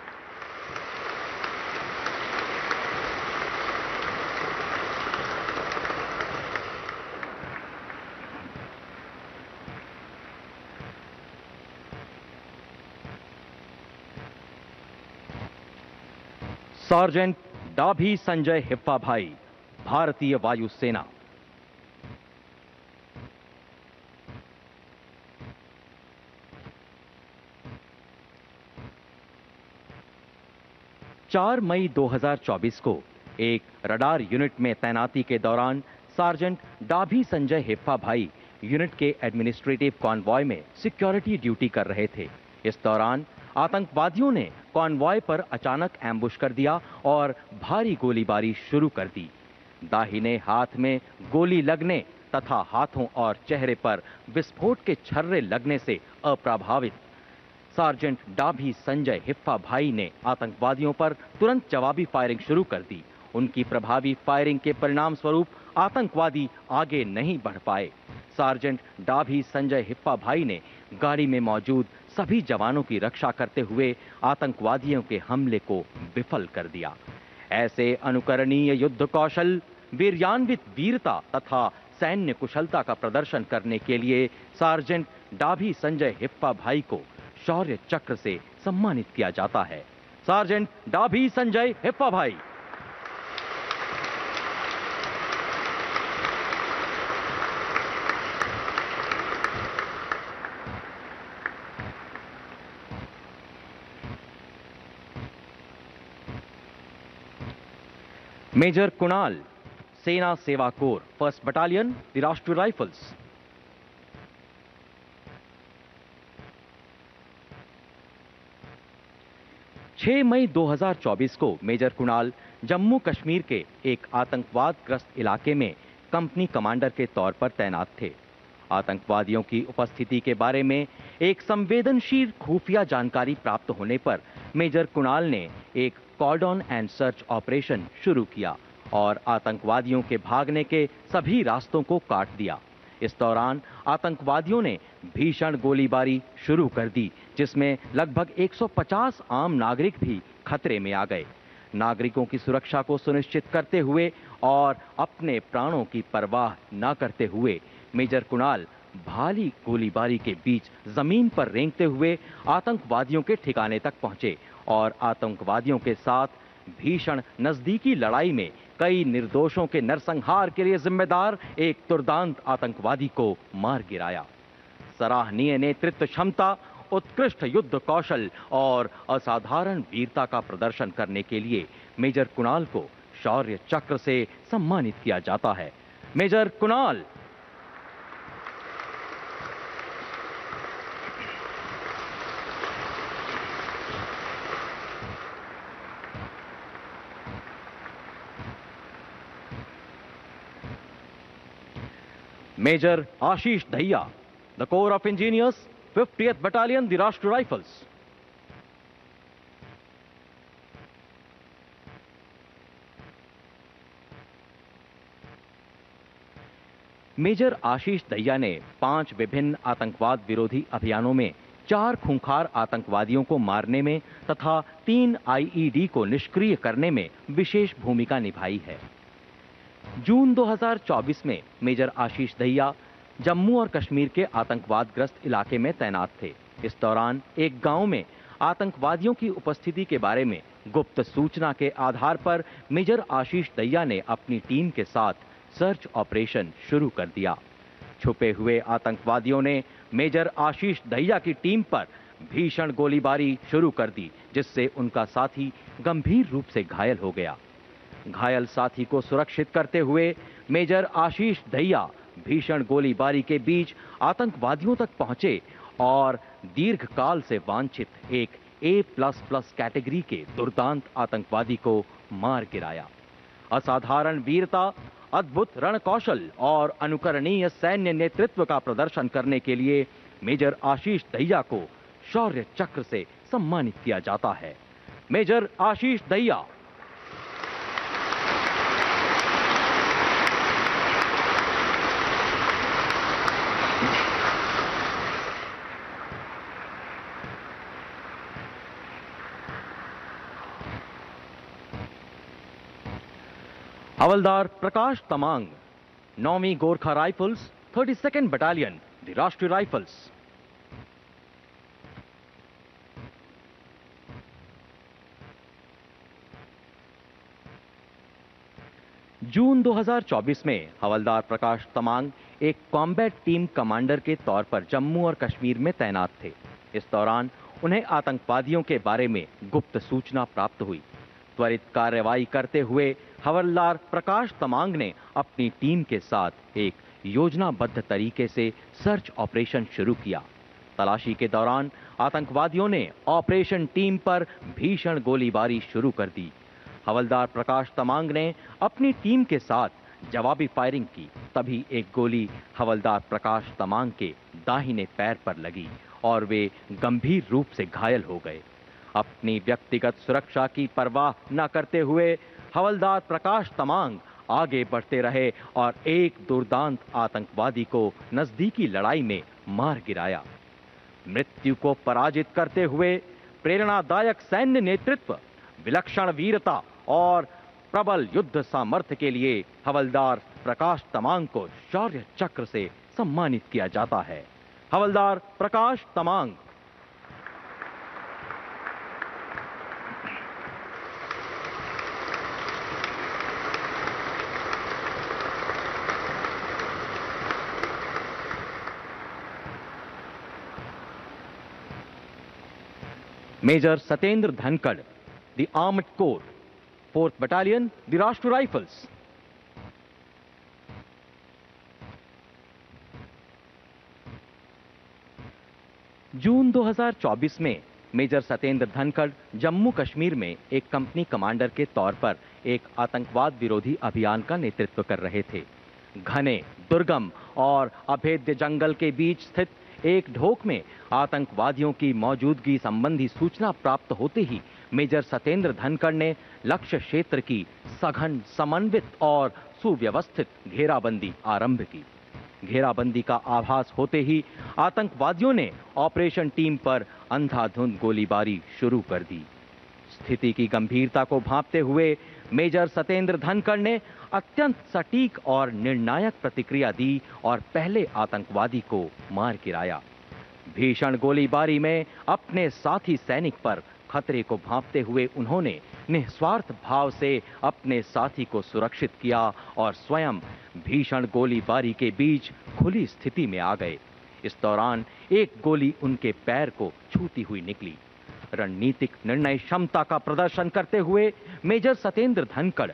सार्जेंट डाभी संजय हिप्पाभाई, भारतीय वायुसेना। चार मई 2024 को एक रडार यूनिट में तैनाती के दौरान सार्जेंट डाभी संजय हिप्पाभाई यूनिट के एडमिनिस्ट्रेटिव कॉन्वॉय में सिक्योरिटी ड्यूटी कर रहे थे। इस दौरान आतंकवादियों ने कॉन्वॉय पर अचानक एम्बुश कर दिया और भारी गोलीबारी शुरू कर दी। दाहिने हाथ में गोली लगने तथा हाथों और चेहरे पर विस्फोट के छर्रे लगने से अप्रभावित सार्जेंट डाभी संजय हिप्पाभाई ने आतंकवादियों पर तुरंत जवाबी फायरिंग शुरू कर दी। उनकी प्रभावी फायरिंग के परिणाम स्वरूप आतंकवादी आगे नहीं बढ़ पाए। सार्जेंट डाभी संजय हिप्पाभाई ने गाड़ी में मौजूद सभी जवानों की रक्षा करते हुए आतंकवादियों के हमले को विफल कर दिया। ऐसे अनुकरणीय युद्ध कौशल, वीर्यान्वित वीरता तथा सैन्य कुशलता का प्रदर्शन करने के लिए सार्जेंट डाभी संजय हिप्पाभाई को शौर्य चक्र से सम्मानित किया जाता है। सार्जेंट डाभी संजय हिप्पाभाई। मेजर कुणाल, सेना सेवा core, 1st battalion, Rashtriya rifles. छह मई 2024 को मेजर कुणाल जम्मू कश्मीर के एक आतंकवादग्रस्त इलाके में कंपनी कमांडर के तौर पर तैनात थे। आतंकवादियों की उपस्थिति के बारे में एक संवेदनशील खुफिया जानकारी प्राप्त होने पर मेजर कुणाल ने एक कॉर्डन एंड सर्च ऑपरेशन शुरू किया और आतंकवादियों के भागने के सभी रास्तों को काट दिया। इस दौरान आतंकवादियों ने भीषण गोलीबारी शुरू कर दी, जिसमें लगभग 150 आम नागरिक भी खतरे में आ गए। नागरिकों की सुरक्षा को सुनिश्चित करते हुए और अपने प्राणों की परवाह न करते हुए मेजर कुणाल भारी गोलीबारी के बीच जमीन पर रेंगते हुए आतंकवादियों के ठिकाने तक पहुंचे और आतंकवादियों के साथ भीषण नजदीकी लड़ाई में कई निर्दोषों के नरसंहार के लिए जिम्मेदार एक दुर्दांत आतंकवादी को मार गिराया। सराहनीय नेतृत्व क्षमता, उत्कृष्ट युद्ध कौशल और असाधारण वीरता का प्रदर्शन करने के लिए मेजर कुणाल को शौर्य चक्र से सम्मानित किया जाता है। Major Kunal. Major Ashish Dahiya, the corps of engineers, 50th Battalion, the Rashtriya rifles. Major Ashish Dahiya ने 5 विभिन्न आतंकवाद विरोधी अभियानों में 4 खूंखार आतंकवादियों को मारने में तथा 3 आईईडी को निष्क्रिय करने में विशेष भूमिका निभाई है। जून 2024 में मेजर आशीष दहिया जम्मू और कश्मीर के आतंकवादग्रस्त इलाके में तैनात थे। इस दौरान एक गांव में आतंकवादियों की उपस्थिति के बारे में गुप्त सूचना के आधार पर मेजर आशीष दहिया ने अपनी टीम के साथ सर्च ऑपरेशन शुरू कर दिया। छुपे हुए आतंकवादियों ने मेजर आशीष दहिया की टीम पर भीषण गोलीबारी शुरू कर दी, जिससे उनका साथी गंभीर रूप से घायल हो गया। घायल साथी को सुरक्षित करते हुए मेजर आशीष दहिया भीषण गोलीबारी के बीच आतंकवादियों तक पहुंचे और दीर्घकाल से वांछित एक A++ कैटेगरी के दुर्दांत आतंकवादी को मार गिराया। असाधारण वीरता, अद्भुत रणकौशल और अनुकरणीय सैन्य नेतृत्व का प्रदर्शन करने के लिए मेजर आशीष दहिया को शौर्य चक्र से सम्मानित किया जाता है। मेजर आशीष दहिया। हवलदार प्रकाश तमांग, 9वीं Gorkha rifles, 32nd battalion, the Rashtriya rifles. जून 2024 में हवलदार प्रकाश तमांग एक कॉम्बैट टीम कमांडर के तौर पर जम्मू और कश्मीर में तैनात थे। इस दौरान उन्हें आतंकवादियों के बारे में गुप्त सूचना प्राप्त हुई। त्वरित कार्रवाई करते हुए हवलदार प्रकाश तमांग ने अपनी टीम के साथ एक योजनाबद्ध तरीके से सर्च ऑपरेशन शुरू किया। तलाशी के दौरान आतंकवादियों ने ऑपरेशन टीम पर भीषण गोलीबारी शुरू कर दी। हवलदार प्रकाश तमांग ने अपनी टीम के साथ जवाबी फायरिंग की। तभी एक गोली हवलदार प्रकाश तमांग के दाहिने पैर पर लगी और वे गंभीर रूप से घायल हो गए। अपनी व्यक्तिगत सुरक्षा की परवाह न करते हुए हवलदार प्रकाश तमांग आगे बढ़ते रहे और एक दुर्दांत आतंकवादी को नजदीकी लड़ाई में मार गिराया। मृत्यु को पराजित करते हुए प्रेरणादायक सैन्य नेतृत्व, विलक्षण वीरता और प्रबल युद्ध सामर्थ्य के लिए हवलदार प्रकाश तमांग को शौर्य चक्र से सम्मानित किया जाता है। Havildar Prakash Tamang. Major Satender Dhankhar, the armoured corps, 4th battalion, the Rashtriya rifles. जून 2024 में मेजर सतेंद्र धनखड़ जम्मू कश्मीर में एक कंपनी कमांडर के तौर पर एक आतंकवाद विरोधी अभियान का नेतृत्व कर रहे थे। घने, दुर्गम और अभेद्य जंगल के बीच स्थित एक ढोक में आतंकवादियों की मौजूदगी संबंधी सूचना प्राप्त होते ही मेजर सतेंद्र धनखड़ ने लक्ष्य क्षेत्र की सघन, समन्वित और सुव्यवस्थित घेराबंदी आरंभ की। घेराबंदी का आभास होते ही आतंकवादियों ने ऑपरेशन टीम पर अंधाधुंध गोलीबारी शुरू कर दी। स्थिति की गंभीरता को भांपते हुए मेजर सतेंद्र धनखड़ ने अत्यंत सटीक और निर्णायक प्रतिक्रिया दी और पहले आतंकवादी को मार गिराया। भीषण गोलीबारी में अपने साथी सैनिक पर खतरे को भांपते हुए उन्होंने निस्वार्थ भाव से अपने साथी को सुरक्षित किया और स्वयं भीषण गोलीबारी के बीच खुली स्थिति में आ गए। इस दौरान एक गोली उनके पैर को छूती हुई निकली। रणनीतिक निर्णय क्षमता का प्रदर्शन करते हुए मेजर सतेंद्र धनखड़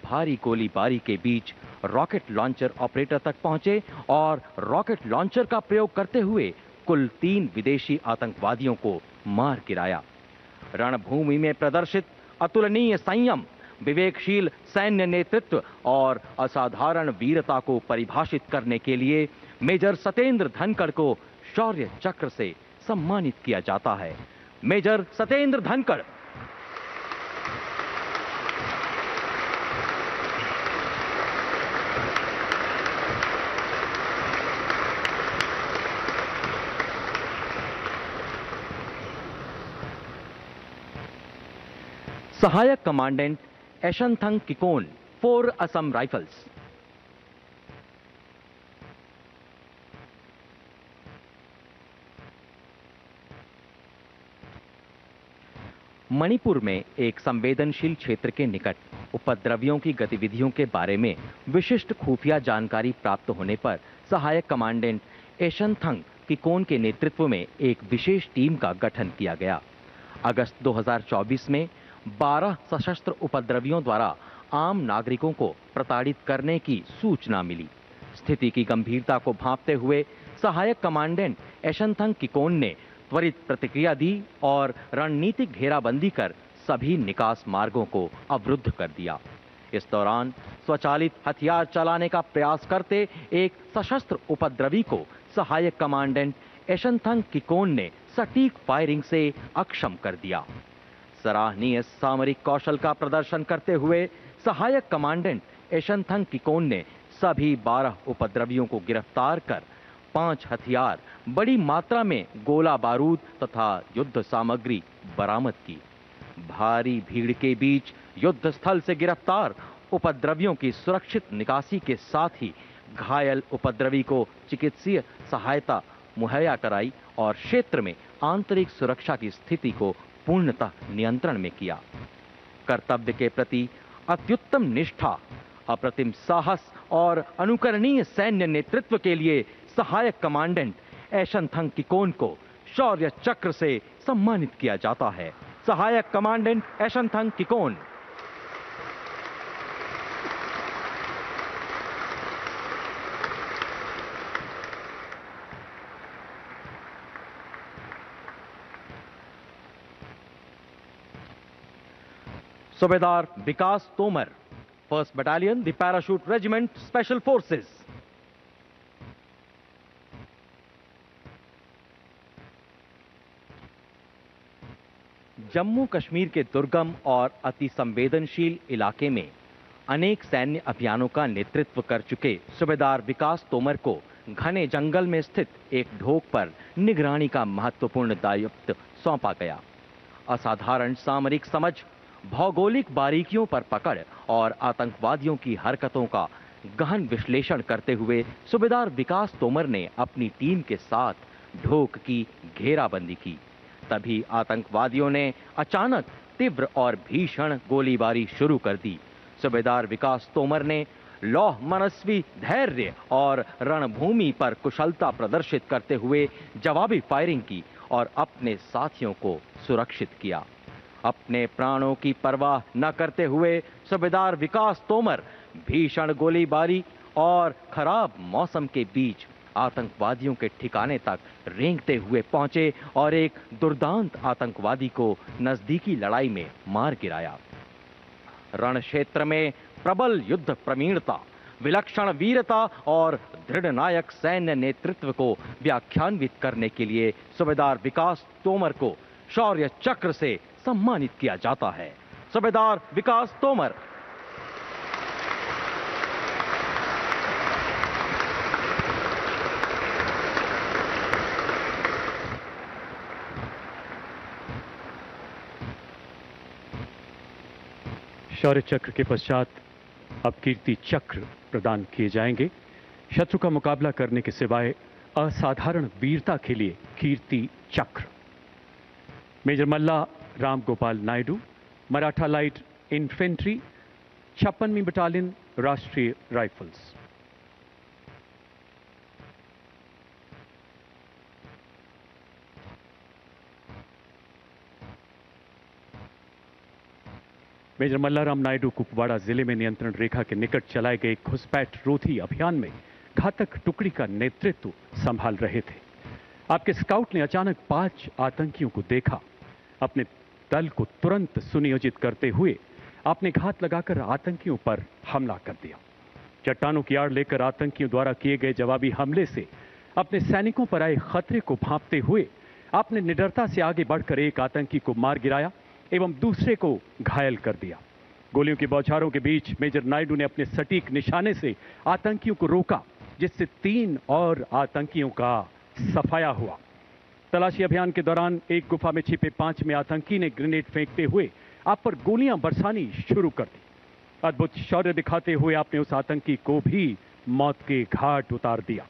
भारी गोलीबारी के बीच रॉकेट लॉन्चर ऑपरेटर तक पहुंचे और रॉकेट लॉन्चर का प्रयोग करते हुए कुल 3 विदेशी आतंकवादियों को मार गिराया। रणभूमि में प्रदर्शित अतुलनीय संयम, विवेकशील सैन्य नेतृत्व और असाधारण वीरता को परिभाषित करने के लिए मेजर सतेंद्र धनखड़ को शौर्य चक्र से सम्मानित किया जाता है। मेजर सतेंद्र धनखड़। सहायक कमांडेंट एशनथंग किकोन, 4 असम राइफल्स। मणिपुर में एक संवेदनशील क्षेत्र के निकट उपद्रवियों की गतिविधियों के बारे में विशिष्ट खुफिया जानकारी प्राप्त होने पर सहायक कमांडेंट एशनथंग किकोन के नेतृत्व में एक विशेष टीम का गठन किया गया। अगस्त 2024 में 12 सशस्त्र उपद्रवियों द्वारा आम नागरिकों को प्रताड़ित करने की सूचना मिली। स्थिति की गंभीरता को भांपते हुए सहायक कमांडेंट एशनथंग किकोन ने त्वरित प्रतिक्रिया दी और रणनीतिक घेराबंदी कर सभी निकास मार्गों को अवरुद्ध कर दिया। इस दौरान स्वचालित हथियार चलाने का प्रयास करते एक सशस्त्र उपद्रवी को सहायक कमांडेंट एशनथंग किकोन ने सटीक फायरिंग से अक्षम कर दिया। सराहनीय सामरिक कौशल का प्रदर्शन करते हुए सहायक कमांडेंट एशनथंग किकोन ने सभी 12 उपद्रवियों को गिरफ्तार कर 5 हथियार, बड़ी मात्रा में गोला बारूद तथा युद्ध सामग्री बरामद की। भारी भीड़ के बीच युद्ध स्थल से गिरफ्तार उपद्रवियों की सुरक्षित निकासी के साथ ही घायल उपद्रवी को चिकित्सीय सहायता मुहैया कराई और क्षेत्र में आंतरिक सुरक्षा की स्थिति को पूर्णतः नियंत्रण में किया। कर्तव्य के प्रति अत्युत्तम निष्ठा, अप्रतिम साहस और अनुकरणीय सैन्य नेतृत्व के लिए सहायक कमांडेंट एशनथंग किकोन को शौर्य चक्र से सम्मानित किया जाता है। सहायक कमांडेंट एशनथंग किकोन। सूबेदार विकास Tomar, 1st Battalion, the Parachute Regiment, Special Forces। Jammu Kashmir के दुर्गम और अति संवेदनशील इलाके में अनेक सैन्य अभियानों का नेतृत्व कर चुके सूबेदार विकास तोमर को घने जंगल में स्थित एक ढोक पर निगरानी का महत्वपूर्ण दायित्व सौंपा गया। असाधारण सामरिक समझ, भौगोलिक बारीकियों पर पकड़ और आतंकवादियों की हरकतों का गहन विश्लेषण करते हुए सूबेदार विकास तोमर ने अपनी टीम के साथ ढोक की घेराबंदी की। तभी आतंकवादियों ने अचानक तीव्र और भीषण गोलीबारी शुरू कर दी। सूबेदार विकास तोमर ने लौह मनस्वी धैर्य और रणभूमि पर कुशलता प्रदर्शित करते हुए जवाबी फायरिंग की और अपने साथियों को सुरक्षित किया। अपने प्राणों की परवाह न करते हुए सूबेदार विकास तोमर भीषण गोलीबारी और खराब मौसम के बीच आतंकवादियों के ठिकाने तक रेंगते हुए पहुंचे और एक दुर्दांत आतंकवादी को नजदीकी लड़ाई में मार गिराया। रण क्षेत्र में प्रबल युद्ध प्रवीणता, विलक्षण वीरता और दृढ़ नायक सैन्य नेतृत्व को व्याख्यान्वित करने के लिए सूबेदार विकास तोमर को शौर्य चक्र से सम्मानित किया जाता है। सूबेदार विकास तोमर। शौर्य चक्र के पश्चात अब कीर्ति चक्र प्रदान किए जाएंगे। शत्रु का मुकाबला करने के सिवाय असाधारण वीरता के लिए Kirti Chakra. Major Malla Ram Gopal Naidu, Maratha light infantry, 56वीं battalion, Rashtriya rifles. Major Mallaram Naidu Kupwara जिले में नियंत्रण रेखा के निकट चलाए गए घुसपैठ रोधी अभियान में घातक टुकड़ी का नेतृत्व संभाल रहे थे। आपके स्काउट ने अचानक 5 आतंकियों को देखा। अपने दल को तुरंत सुनियोजित करते हुए आपने घात लगाकर आतंकियों पर हमला कर दिया। चट्टानों की आड़ लेकर आतंकियों द्वारा किए गए जवाबी हमले से अपने सैनिकों पर आए खतरे को भांपते हुए आपने निडरता से आगे बढ़कर एक आतंकी को मार गिराया एवं दूसरे को घायल कर दिया। गोलियों की बौछारों के बीच मेजर नायडू ने अपने सटीक निशाने से आतंकियों को रोका, जिससे 3 और आतंकियों का सफाया हुआ। तलाशी अभियान के दौरान एक गुफा में छिपे 5वें आतंकी ने ग्रेनेड फेंकते हुए आप पर गोलियां बरसानी शुरू कर दी। अद्भुत शौर्य दिखाते हुए आपने उस आतंकी को भी मौत के घाट उतार दिया।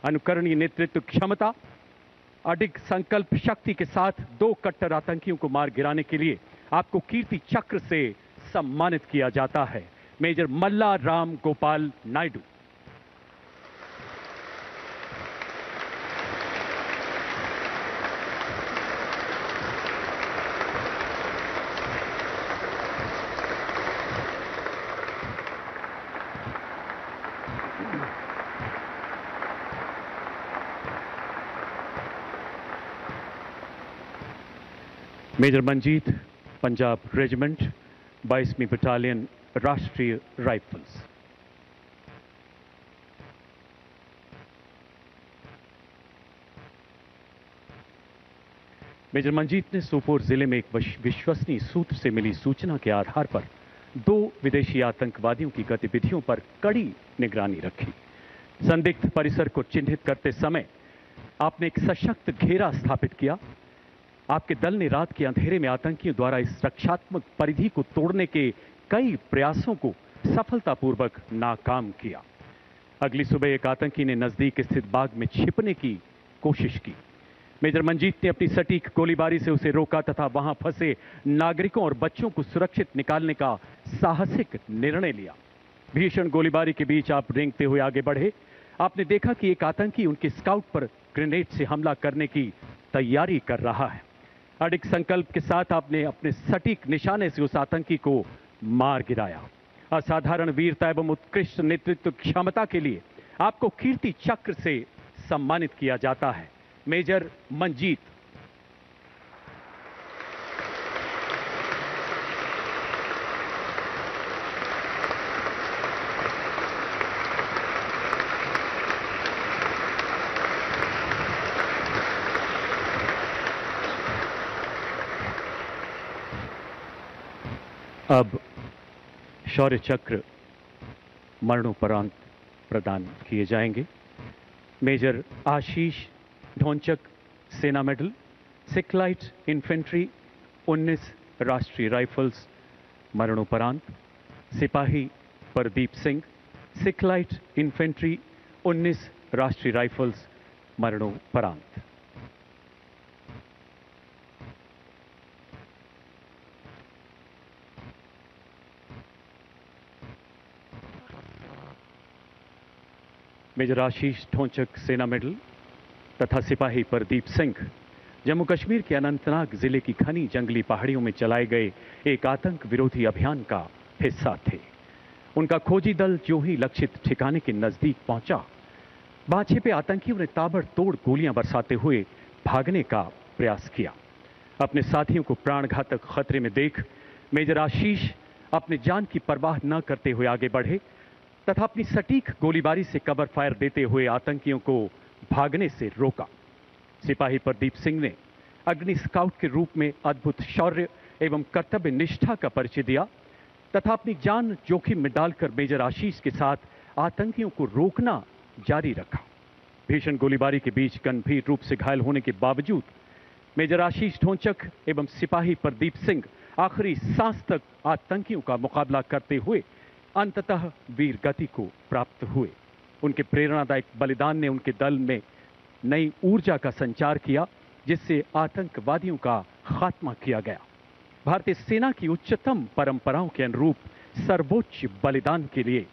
अनुकरणीय नेतृत्व क्षमता, अडिग संकल्प शक्ति के साथ 2 कट्टर आतंकियों को मार गिराने के लिए आपको कीर्ति चक्र से सम्मानित किया जाता है। Major Malla Ram Gopal Naidu. Major Manjeet, Punjab regiment, 22वीं battalion, Rashtriya rifles. Major Manjeet ने सोपोर जिले में एक विश्वसनीय सूत्र से मिली सूचना के आधार पर 2 विदेशी आतंकवादियों की गतिविधियों पर कड़ी निगरानी रखी। संदिग्ध परिसर को चिन्हित करते समय आपने एक सशक्त घेरा स्थापित किया। आपके दल ने रात के अंधेरे में आतंकियों द्वारा इस रक्षात्मक परिधि को तोड़ने के कई प्रयासों को सफलतापूर्वक नाकाम किया। अगली सुबह एक आतंकी ने नजदीक स्थित बाग में छिपने की कोशिश की। मेजर मंजीत ने अपनी सटीक गोलीबारी से उसे रोका तथा वहां फंसे नागरिकों और बच्चों को सुरक्षित निकालने का साहसिक निर्णय लिया। भीषण गोलीबारी के बीच आप रेंगते हुए आगे बढ़े। आपने देखा कि एक आतंकी उनके स्काउट पर ग्रेनेड से हमला करने की तैयारी कर रहा है। अडिग संकल्प के साथ आपने अपने सटीक निशाने से उस आतंकी को मार गिराया। असाधारण वीरता एवं उत्कृष्ट नेतृत्व क्षमता के लिए आपको कीर्ति चक्र से सम्मानित किया जाता है। मेजर मंजीत। अब शौर्य चक्र मरणोपरांत प्रदान किए जाएंगे। मेजर आशीष ढोंचक, सेना मेडल, सिख लाइट इन्फेंट्री, 19 राष्ट्रीय राइफल्स, मरणोपरांत। सिपाही प्रदीप सिंह, सिख लाइट इन्फेंट्री, 19 राष्ट्रीय राइफल्स, मरणोपरांत। मेजर आशीष ढोंचक, सेना मेडल तथा सिपाही प्रदीप सिंह जम्मू कश्मीर के अनंतनाग जिले की घनी जंगली पहाड़ियों में चलाए गए एक आतंक विरोधी अभियान का हिस्सा थे। उनका खोजी दल जो ही लक्षित ठिकाने के नजदीक पहुंचा, वहां छिपे आतंकियों ने ताबड़तोड़ गोलियां बरसाते हुए भागने का प्रयास किया। अपने साथियों को प्राणघातक खतरे में देख मेजर आशीष अपने जान की परवाह न करते हुए आगे बढ़े तथा अपनी सटीक गोलीबारी से कवर फायर देते हुए आतंकियों को भागने से रोका। सिपाही प्रदीप सिंह ने अग्नि स्काउट के रूप में अद्भुत शौर्य एवं कर्तव्य निष्ठा का परिचय दिया तथा अपनी जान जोखिम में डालकर मेजर आशीष के साथ आतंकियों को रोकना जारी रखा। भीषण गोलीबारी के बीच गंभीर रूप से घायल होने के बावजूद मेजर आशीष ढोंचक एवं सिपाही प्रदीप सिंह आखिरी सांस तक आतंकियों का मुकाबला करते हुए अंततः वीर गति को प्राप्त हुए। उनके प्रेरणादायक बलिदान ने उनके दल में नई ऊर्जा का संचार किया, जिससे आतंकवादियों का खात्मा किया गया। भारतीय सेना की उच्चतम परंपराओं के अनुरूप सर्वोच्च बलिदान के लिए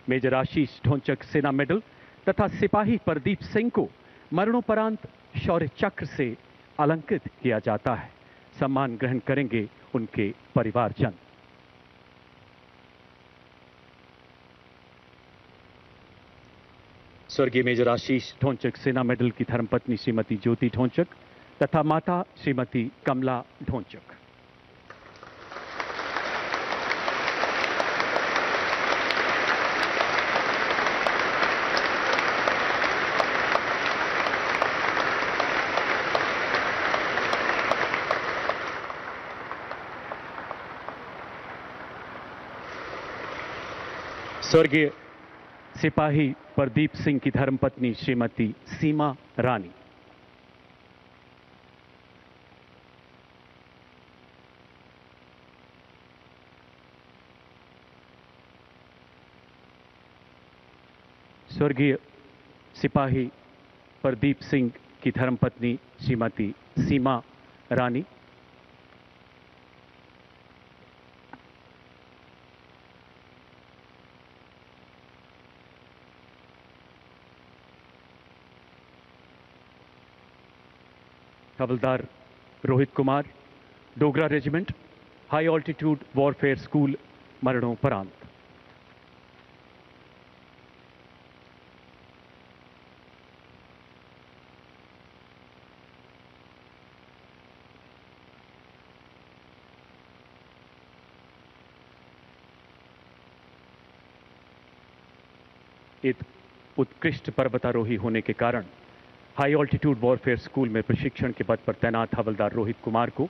मेजर आशीष ढोंचक सेना मेडल तथा सिपाही प्रदीप सिंह को मरणोपरांत शौर्य चक्र से अलंकृत किया जाता है। सम्मान ग्रहण करेंगे उनके परिवारजन। स्वर्गीय मेजर आशीष ढोंचक सेना मेडल की धर्मपत्नी श्रीमती ज्योति ढोंचक तथा माता श्रीमती कमला ढोंचक। स्वर्गीय सिपाही प्रदीप सिंह की धर्मपत्नी श्रीमती सीमा रानी। स्वर्गीय सिपाही प्रदीप सिंह की धर्मपत्नी Shrimati Seema Rani. Havildar Rohit Kumar, Dogra regiment, high altitude warfare school, मरणोपरांत। एक उत्कृष्ट पर्वतारोही होने के कारण हाई ऑल्टीट्यूड वॉरफेयर स्कूल में प्रशिक्षण के पद पर तैनात हवलदार रोहित कुमार को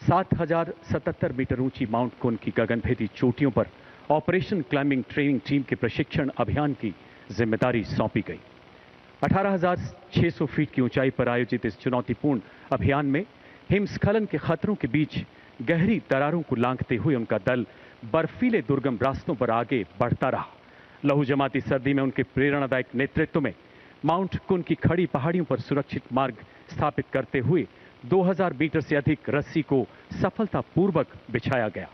7077 मीटर ऊंची माउंट कून की गगनभेदी चोटियों पर ऑपरेशन क्लाइंबिंग ट्रेनिंग टीम के प्रशिक्षण अभियान की जिम्मेदारी सौंपी गई। 18,600 फीट की ऊंचाई पर आयोजित इस चुनौतीपूर्ण अभियान में हिमस्खलन के खतरों के बीच गहरी दरारों को लांघते हुए उनका दल बर्फीले दुर्गम रास्तों पर आगे बढ़ता रहा। लहू जमाती सर्दी में उनके प्रेरणादायक नेतृत्व में माउंट कून की खड़ी पहाड़ियों पर सुरक्षित मार्ग स्थापित करते हुए 2000 मीटर से अधिक रस्सी को सफलतापूर्वक बिछाया गया।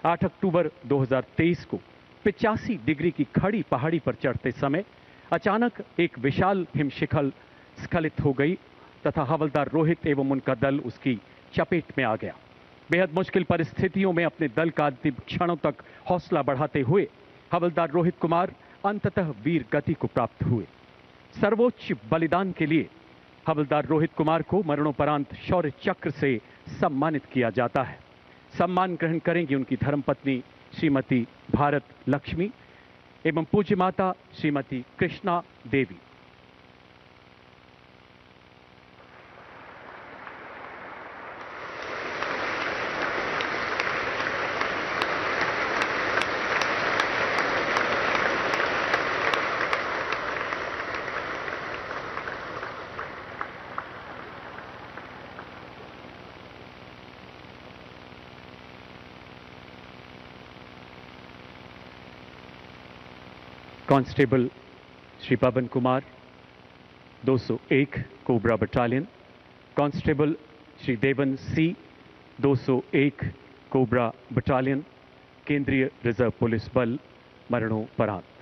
8 अक्टूबर 2023 को 85 डिग्री की खड़ी पहाड़ी पर चढ़ते समय अचानक एक विशाल हिमशिखर स्खलित हो गई तथा हवलदार रोहित एवं उनका दल उसकी चपेट में आ गया। बेहद मुश्किल परिस्थितियों में अपने दल का अंतिम क्षणों तक हौसला बढ़ाते हुए हवलदार रोहित कुमार अंततः वीर गति को प्राप्त हुए। सर्वोच्च बलिदान के लिए हवलदार रोहित कुमार को मरणोपरांत शौर्य चक्र से सम्मानित किया जाता है। सम्मान ग्रहण करेंगी उनकी धर्मपत्नी श्रीमती भारत लक्ष्मी एवं पूज्य माता Shrimati Krishna Devi. Constable Shri Pawan Kumar 201 cobra battalion, constable Shri Devan C 201 cobra battalion, केंद्रीय रिजर्व पुलिस बल, मरणोपरांत।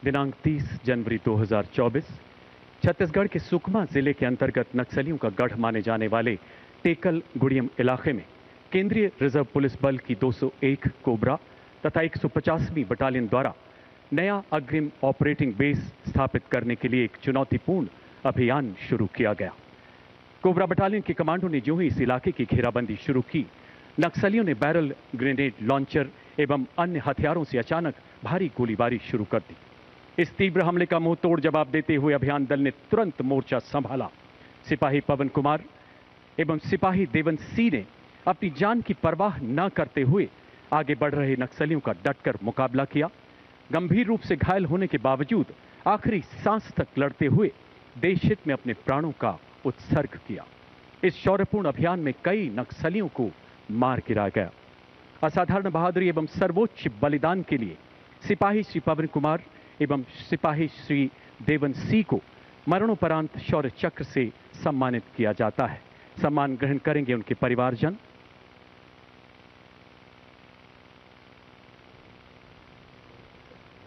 दिनांक 30 जनवरी 2024 छत्तीसगढ़ के सुकमा जिले के अंतर्गत नक्सलियों का गढ़ माने जाने वाले टेकल गुड़ियम इलाके में केंद्रीय रिजर्व पुलिस बल की 201 कोबरा तथा 150वीं बटालियन द्वारा नया अग्रिम ऑपरेटिंग बेस स्थापित करने के लिए एक चुनौतीपूर्ण अभियान शुरू किया गया। कोबरा बटालियन के कमांडो ने जो ही इस इलाके की घेराबंदी शुरू की, नक्सलियों ने बैरल ग्रेनेड लॉन्चर एवं अन्य हथियारों से अचानक भारी गोलीबारी शुरू कर दी। इस तीव्र हमले का मुंह तोड़ जवाब देते हुए अभियान दल ने तुरंत मोर्चा संभाला। सिपाही पवन कुमार एवं सिपाही देवन सी ने अपनी जान की परवाह न करते हुए आगे बढ़ रहे नक्सलियों का डटकर मुकाबला किया। गंभीर रूप से घायल होने के बावजूद आखिरी सांस तक लड़ते हुए देश हित में अपने प्राणों का उत्सर्ग किया। इस शौर्यपूर्ण अभियान में कई नक्सलियों को मार गिराया गया। असाधारण बहादुरी एवं सर्वोच्च बलिदान के लिए सिपाही श्री पवन कुमार एवं सिपाही श्री देवन सिंह को मरणोपरांत शौर्य चक्र से सम्मानित किया जाता है। सम्मान ग्रहण करेंगे उनके परिवारजन।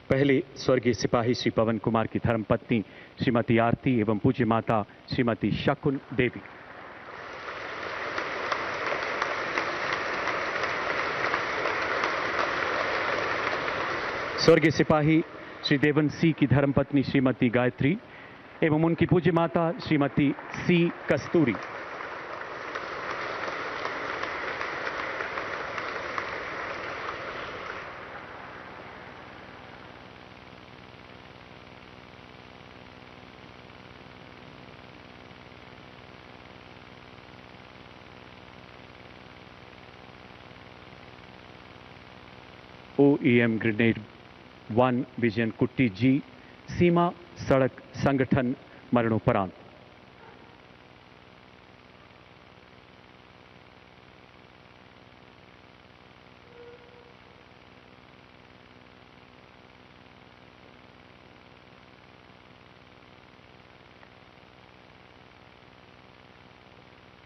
पहले स्वर्गीय सिपाही श्री पवन कुमार की धर्मपत्नी श्रीमती आरती एवं पूज्य माता श्रीमती शकुन देवी। स्वर्गीय सिपाही श्री देवन सिंह की धर्मपत्नी श्रीमती गायत्री एवं उनकी पूज्य माता श्रीमती सी कस्तूरी। OEM ग्रेनेड 1 विजयन कुट्टी जी सीमा सड़क संगठन मरणोपरांत।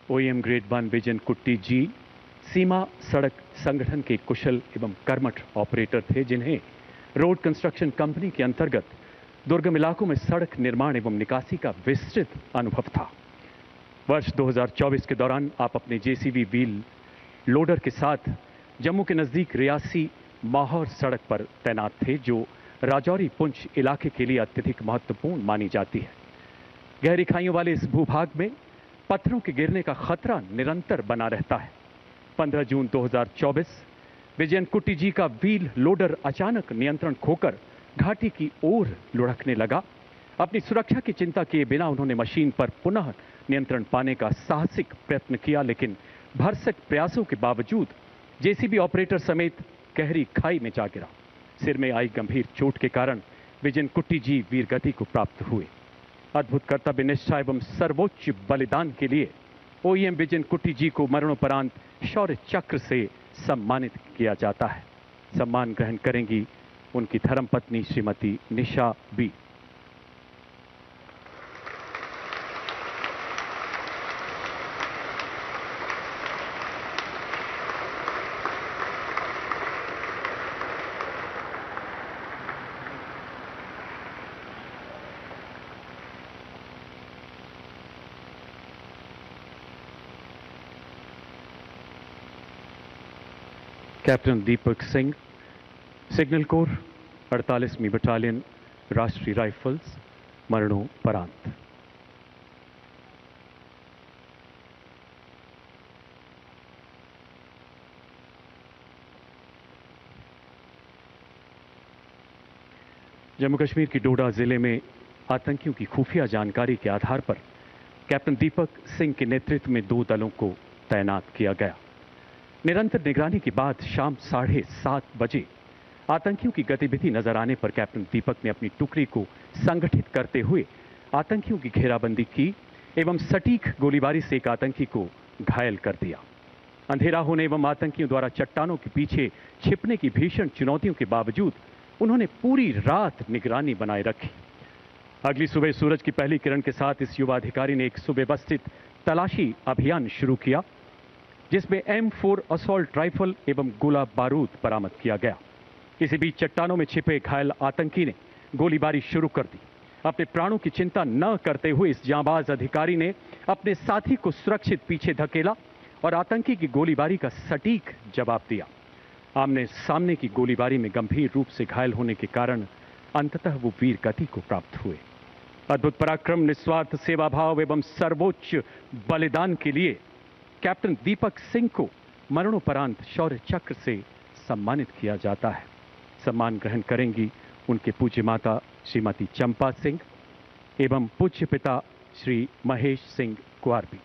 OEM ग्रेड 1 विजयन कुट्टी जी सीमा सड़क संगठन के कुशल एवं कर्मठ ऑपरेटर थे, जिन्हें रोड कंस्ट्रक्शन कंपनी के अंतर्गत दुर्गम इलाकों में सड़क निर्माण एवं निकासी का विस्तृत अनुभव था। वर्ष 2024 के दौरान आप अपने जेसीबी व्हील लोडर के साथ जम्मू के नजदीक रियासी माहौर सड़क पर तैनात थे, जो राजौरी पुंछ इलाके के लिए अत्यधिक महत्वपूर्ण मानी जाती है। गहरी खाइयों वाले इस भूभाग में पत्थरों के गिरने का खतरा निरंतर बना रहता है। 15 जून 2024 विजयन कुट्टी जी का व्हील लोडर अचानक नियंत्रण खोकर घाटी की ओर लुढ़कने लगा। अपनी सुरक्षा की चिंता किए बिना उन्होंने मशीन पर पुनः नियंत्रण पाने का साहसिक प्रयत्न किया, लेकिन भरसक प्रयासों के बावजूद जेसीबी ऑपरेटर समेत गहरी खाई में जा गिरा। सिर में आई गंभीर चोट के कारण विजयन कुट्टी जी वीरगति को प्राप्त हुए। अद्भुत कर्तव्य निष्ठा एवं सर्वोच्च बलिदान के लिए OEM विजयन कुट्टी जी को मरणोपरांत शौर्य चक्र से सम्मानित किया जाता है। सम्मान ग्रहण करेंगी उनकी धर्मपत्नी श्रीमती निशा B. Captain Deepak Singh, signal corps 48वीं battalion Rashtriya rifles, मरणोपरांत। जम्मू कश्मीर की डोडा जिले में आतंकियों की खुफिया जानकारी के आधार पर कैप्टन दीपक सिंह के नेतृत्व में 2 दलों को तैनात किया गया। निरंतर निगरानी के बाद शाम 7:30 बजे आतंकियों की गतिविधि नजर आने पर कैप्टन दीपक ने अपनी टुकड़ी को संगठित करते हुए आतंकियों की घेराबंदी की एवं सटीक गोलीबारी से एक आतंकी को घायल कर दिया। अंधेरा होने एवं आतंकियों द्वारा चट्टानों के पीछे छिपने की भीषण चुनौतियों के बावजूद उन्होंने पूरी रात निगरानी बनाए रखी। अगली सुबह सूरज की पहली किरण के साथ इस युवा अधिकारी ने एक सुव्यवस्थित तलाशी अभियान शुरू किया, जिसमें M4 असॉल्ट राइफल एवं गोला बारूद बरामद किया गया। इसी बीच चट्टानों में छिपे घायल आतंकी ने गोलीबारी शुरू कर दी। अपने प्राणों की चिंता न करते हुए इस जांबाज अधिकारी ने अपने साथी को सुरक्षित पीछे धकेला और आतंकी की गोलीबारी का सटीक जवाब दिया। आमने सामने की गोलीबारी में गंभीर रूप से घायल होने के कारण अंततः वो वीर गति को प्राप्त हुए। अद्भुत पराक्रम, निस्वार्थ सेवा भाव एवं सर्वोच्च बलिदान के लिए कैप्टन दीपक सिंह को मरणोपरांत शौर्य चक्र से सम्मानित किया जाता है। सम्मान ग्रहण करेंगी उनके पूज्य माता श्रीमती चंपा सिंह एवं पूज्य पिता श्री महेश सिंह कुआरबी।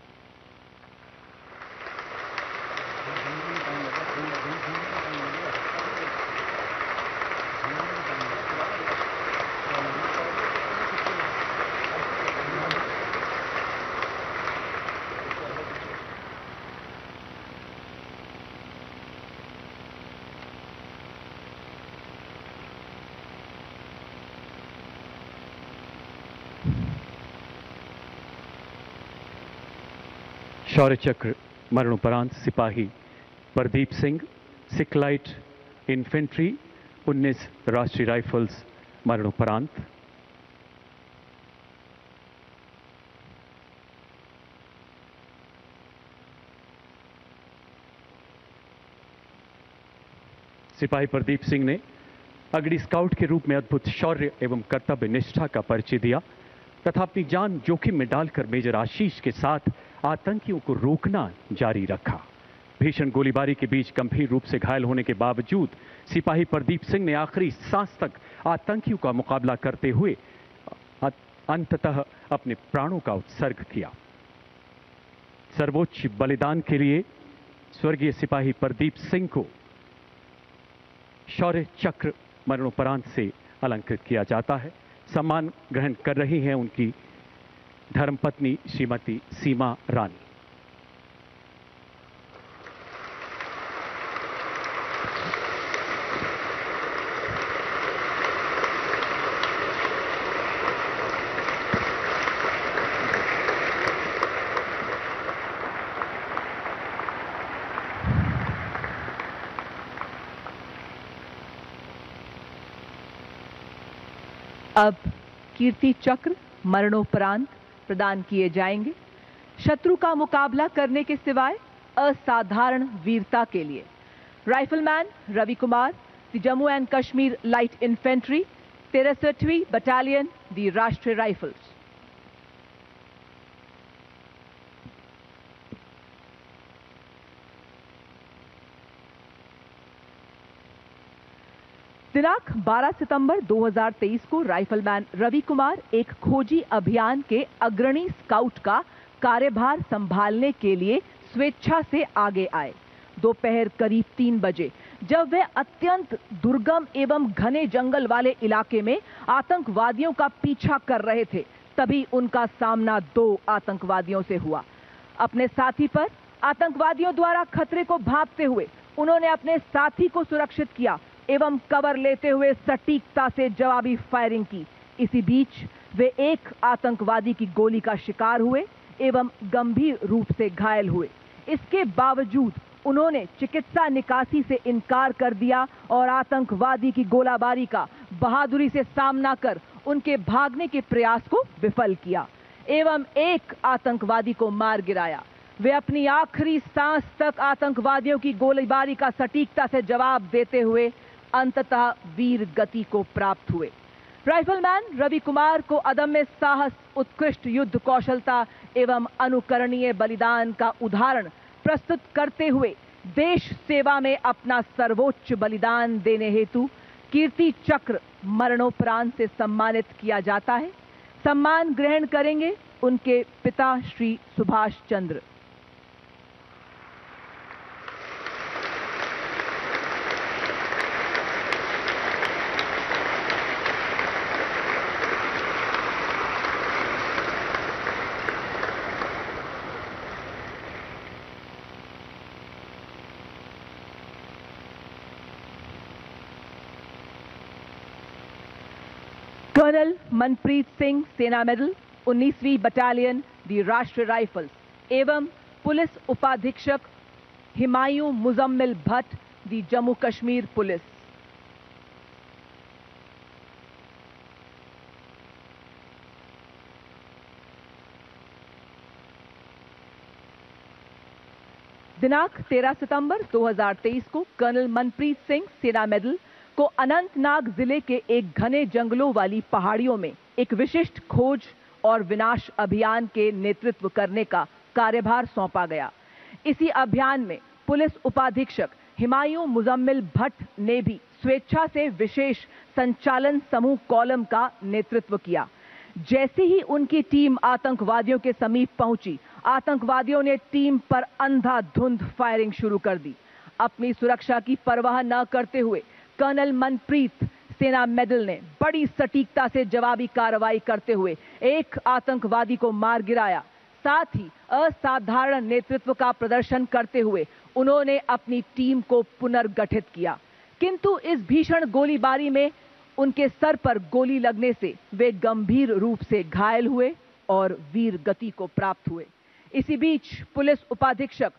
शौर्य चक्र मरणोपरांत सिपाही प्रदीप सिंह, सिखलाइट इन्फेंट्री 19 राष्ट्रीय राइफल्स मरणोपरांत। सिपाही प्रदीप सिंह ने अगड़ी स्काउट के रूप में अद्भुत शौर्य एवं कर्तव्य निष्ठा का परिचय दिया तथा अपनी जान जोखिम में डालकर मेजर आशीष के साथ आतंकियों को रोकना जारी रखा। भीषण गोलीबारी के बीच गंभीर रूप से घायल होने के बावजूद सिपाही प्रदीप सिंह ने आखिरी सांस तक आतंकियों का मुकाबला करते हुए अंततः अपने प्राणों का उत्सर्ग किया। सर्वोच्च बलिदान के लिए स्वर्गीय सिपाही प्रदीप सिंह को शौर्य चक्र मरणोपरांत से अलंकृत किया जाता है। सम्मान ग्रहण कर रही हैं उनकी धर्मपत्नी श्रीमती सीमा रानी। अब कीर्ति चक्र मरणोपरांत प्रदान किए जाएंगे शत्रु का मुकाबला करने के सिवाय असाधारण वीरता के लिए। Rifleman Ravi Kumar, the Jammu and Kashmir light infantry, 63वीं बटालियन, द राष्ट्रीय राइफल्स। दिनांक 12 सितंबर 2023 को राइफलमैन रवि कुमार एक खोजी अभियान के अग्रणी स्काउट का कार्यभार संभालने के लिए स्वेच्छा से आगे आए। दोपहर करीब 3 बजे जब वे अत्यंत दुर्गम एवं घने जंगल वाले इलाके में आतंकवादियों का पीछा कर रहे थे, तभी उनका सामना 2 आतंकवादियों से हुआ। अपने साथी पर आतंकवादियों द्वारा खतरे को भांपते हुए उन्होंने अपने साथी को सुरक्षित किया एवं कवर लेते हुए सटीकता से जवाबी फायरिंग की। इसी बीच वे एक आतंकवादी की गोली का शिकार हुए एवं गंभीर रूप से घायल हुए। इसके बावजूद उन्होंने चिकित्सा निकासी से इनकार कर दिया और आतंकवादी की गोलाबारी का बहादुरी से सामना कर उनके भागने के प्रयास को विफल किया एवं एक आतंकवादी को मार गिराया। वे अपनी आखिरी सांस तक आतंकवादियों की गोलीबारी का सटीकता से जवाब देते हुए अंततः वीर गति को प्राप्त हुए। राइफलमैन रवि कुमार को अदम्य साहस, उत्कृष्ट युद्ध कौशलता एवं अनुकरणीय बलिदान का उदाहरण प्रस्तुत करते हुए देश सेवा में अपना सर्वोच्च बलिदान देने हेतु कीर्ति चक्र मरणोपरांत से सम्मानित किया जाता है। सम्मान ग्रहण करेंगे उनके पिता श्री सुभाष चंद्र। कर्नल मनप्रीत सिंह, सेना मेडल, 19वीं बटालियन, दी राष्ट्रीय राइफल्स एवं पुलिस उपाधीक्षक हिमायूं मुजम्मिल भट्ट, दी जम्मू कश्मीर पुलिस। दिनांक 13 सितंबर 2023 को कर्नल मनप्रीत सिंह, सेना मेडल, को अनंतनाग जिले के एक घने जंगलों वाली पहाड़ियों में एक विशिष्ट खोज और विनाश अभियान के नेतृत्व करने का कार्यभार सौंपा गया। इसी अभियान में पुलिस उपाधीक्षक हिमायूं मुजम्मिल भट्ट ने भी स्वेच्छा से विशेष संचालन समूह कॉलम का नेतृत्व किया। जैसे ही उनकी टीम आतंकवादियों के समीप पहुंची, आतंकवादियों ने टीम पर अंधाधुंध फायरिंग शुरू कर दी। अपनी सुरक्षा की परवाह न करते हुए कर्नल मनप्रीत, सेना मेडल, ने बड़ी सटीकता से जवाबी कार्रवाई करते हुए एक आतंकवादी को मार गिराया। साथ ही असाधारण नेतृत्व का प्रदर्शन करते हुए उन्होंने अपनी टीम को पुनर्गठित किया। किंतु इस भीषण गोलीबारी में उनके सर पर गोली लगने से वे गंभीर रूप से घायल हुए और वीर गति को प्राप्त हुए। इसी बीच पुलिस उपाधीक्षक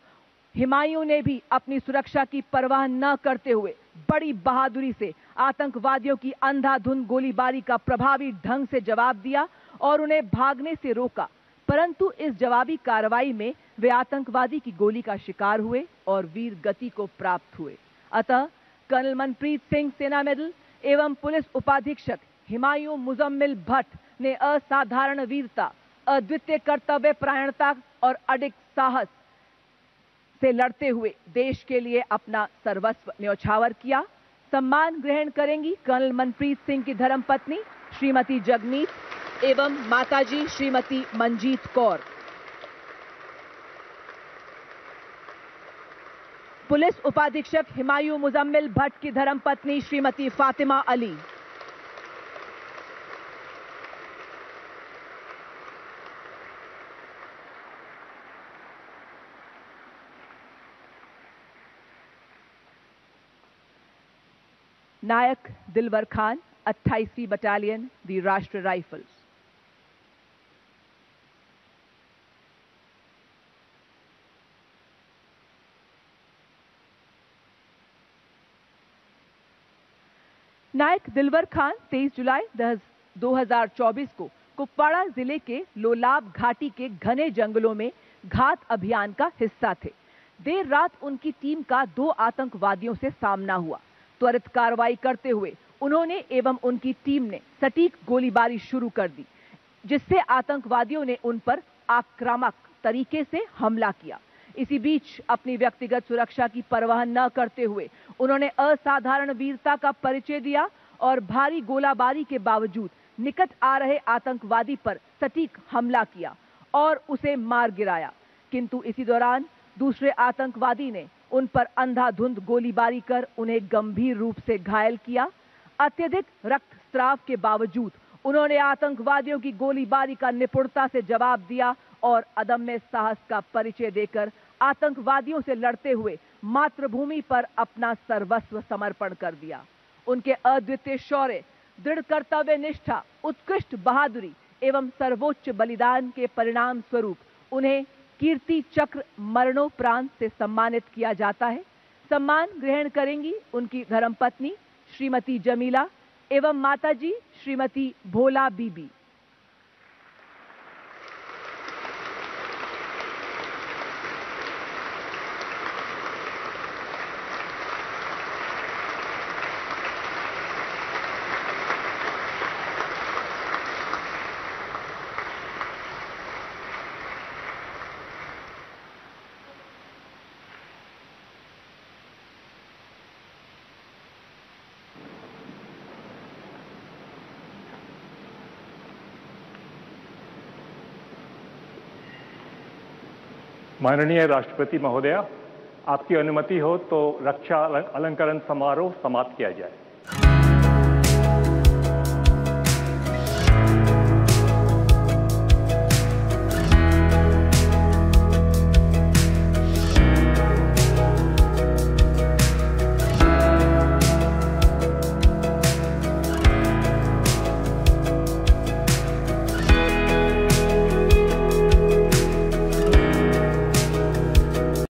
हिमायू ने भी अपनी सुरक्षा की परवाह न करते हुए बड़ी बहादुरी से आतंकवादियों की अंधाधुंध गोलीबारी का प्रभावी ढंग से जवाब दिया और उन्हें भागने से रोका। परंतु इस जवाबी कार्रवाई में वे आतंकवादी की गोली का शिकार हुए और वीर गति को प्राप्त हुए। अतः कर्नल मनप्रीत सिंह सेना मेडल एवं पुलिस उपाधीक्षक हिमायू मुजम्मिल भट्ट ने असाधारण वीरता, अद्वितीय कर्तव्य परायणता और अडिग साहस से लड़ते हुए देश के लिए अपना सर्वस्व न्यौछावर किया। सम्मान ग्रहण करेंगी कर्नल मनप्रीत सिंह की धर्मपत्नी श्रीमती जगमीत एवं माताजी श्रीमती मंजीत कौर। पुलिस उपाधीक्षक हिमायू मुजम्मिल भट्ट की धर्मपत्नी श्रीमती फातिमा अली। नायक दिलवर Khan, 28वीं battalion, the Rashtriya rifles. नायक दिलवर खान 23 जुलाई 2024 को कुपवाड़ा जिले के लोलाब घाटी के घने जंगलों में घात अभियान का हिस्सा थे। देर रात उनकी टीम का 2 आतंकवादियों से सामना हुआ। त्वरित कार्रवाई करते हुए उन्होंने एवं उनकी टीम ने सटीक गोलीबारी शुरू कर दी, जिससे आतंकवादियों ने उन पर आक्रामक तरीके से हमला किया। इसी बीच अपनी व्यक्तिगत सुरक्षा की परवाह न करते हुए उन्होंने असाधारण वीरता का परिचय दिया और भारी गोलाबारी के बावजूद निकट आ रहे आतंकवादी पर सटीक हमला किया और उसे मार गिराया। किंतु इसी दौरान दूसरे आतंकवादी ने उन पर अंधाधुंध गोलीबारी कर उन्हें गंभीर रूप से घायल किया। अत्यधिक रक्तस्राव के बावजूद उन्होंने आतंकवादियों की गोलीबारी का निपुणता से जवाब दिया और अदम्य साहस का परिचय देकर आतंकवादियों से लड़ते हुए मातृभूमि पर अपना सर्वस्व समर्पण कर दिया। उनके अद्वितीय शौर्य, दृढ़ कर्तव्य निष्ठा, उत्कृष्ट बहादुरी एवं सर्वोच्च बलिदान के परिणाम स्वरूप उन्हें कीर्ति चक्र मरणोपरांत से सम्मानित किया जाता है। सम्मान ग्रहण करेंगी उनकी धर्मपत्नी श्रीमती जमीला एवं माताजी श्रीमती भोला बीबी। माननीय राष्ट्रपति महोदया, आपकी अनुमति हो तो रक्षा अलंकरण समारोह समाप्त किया जाए।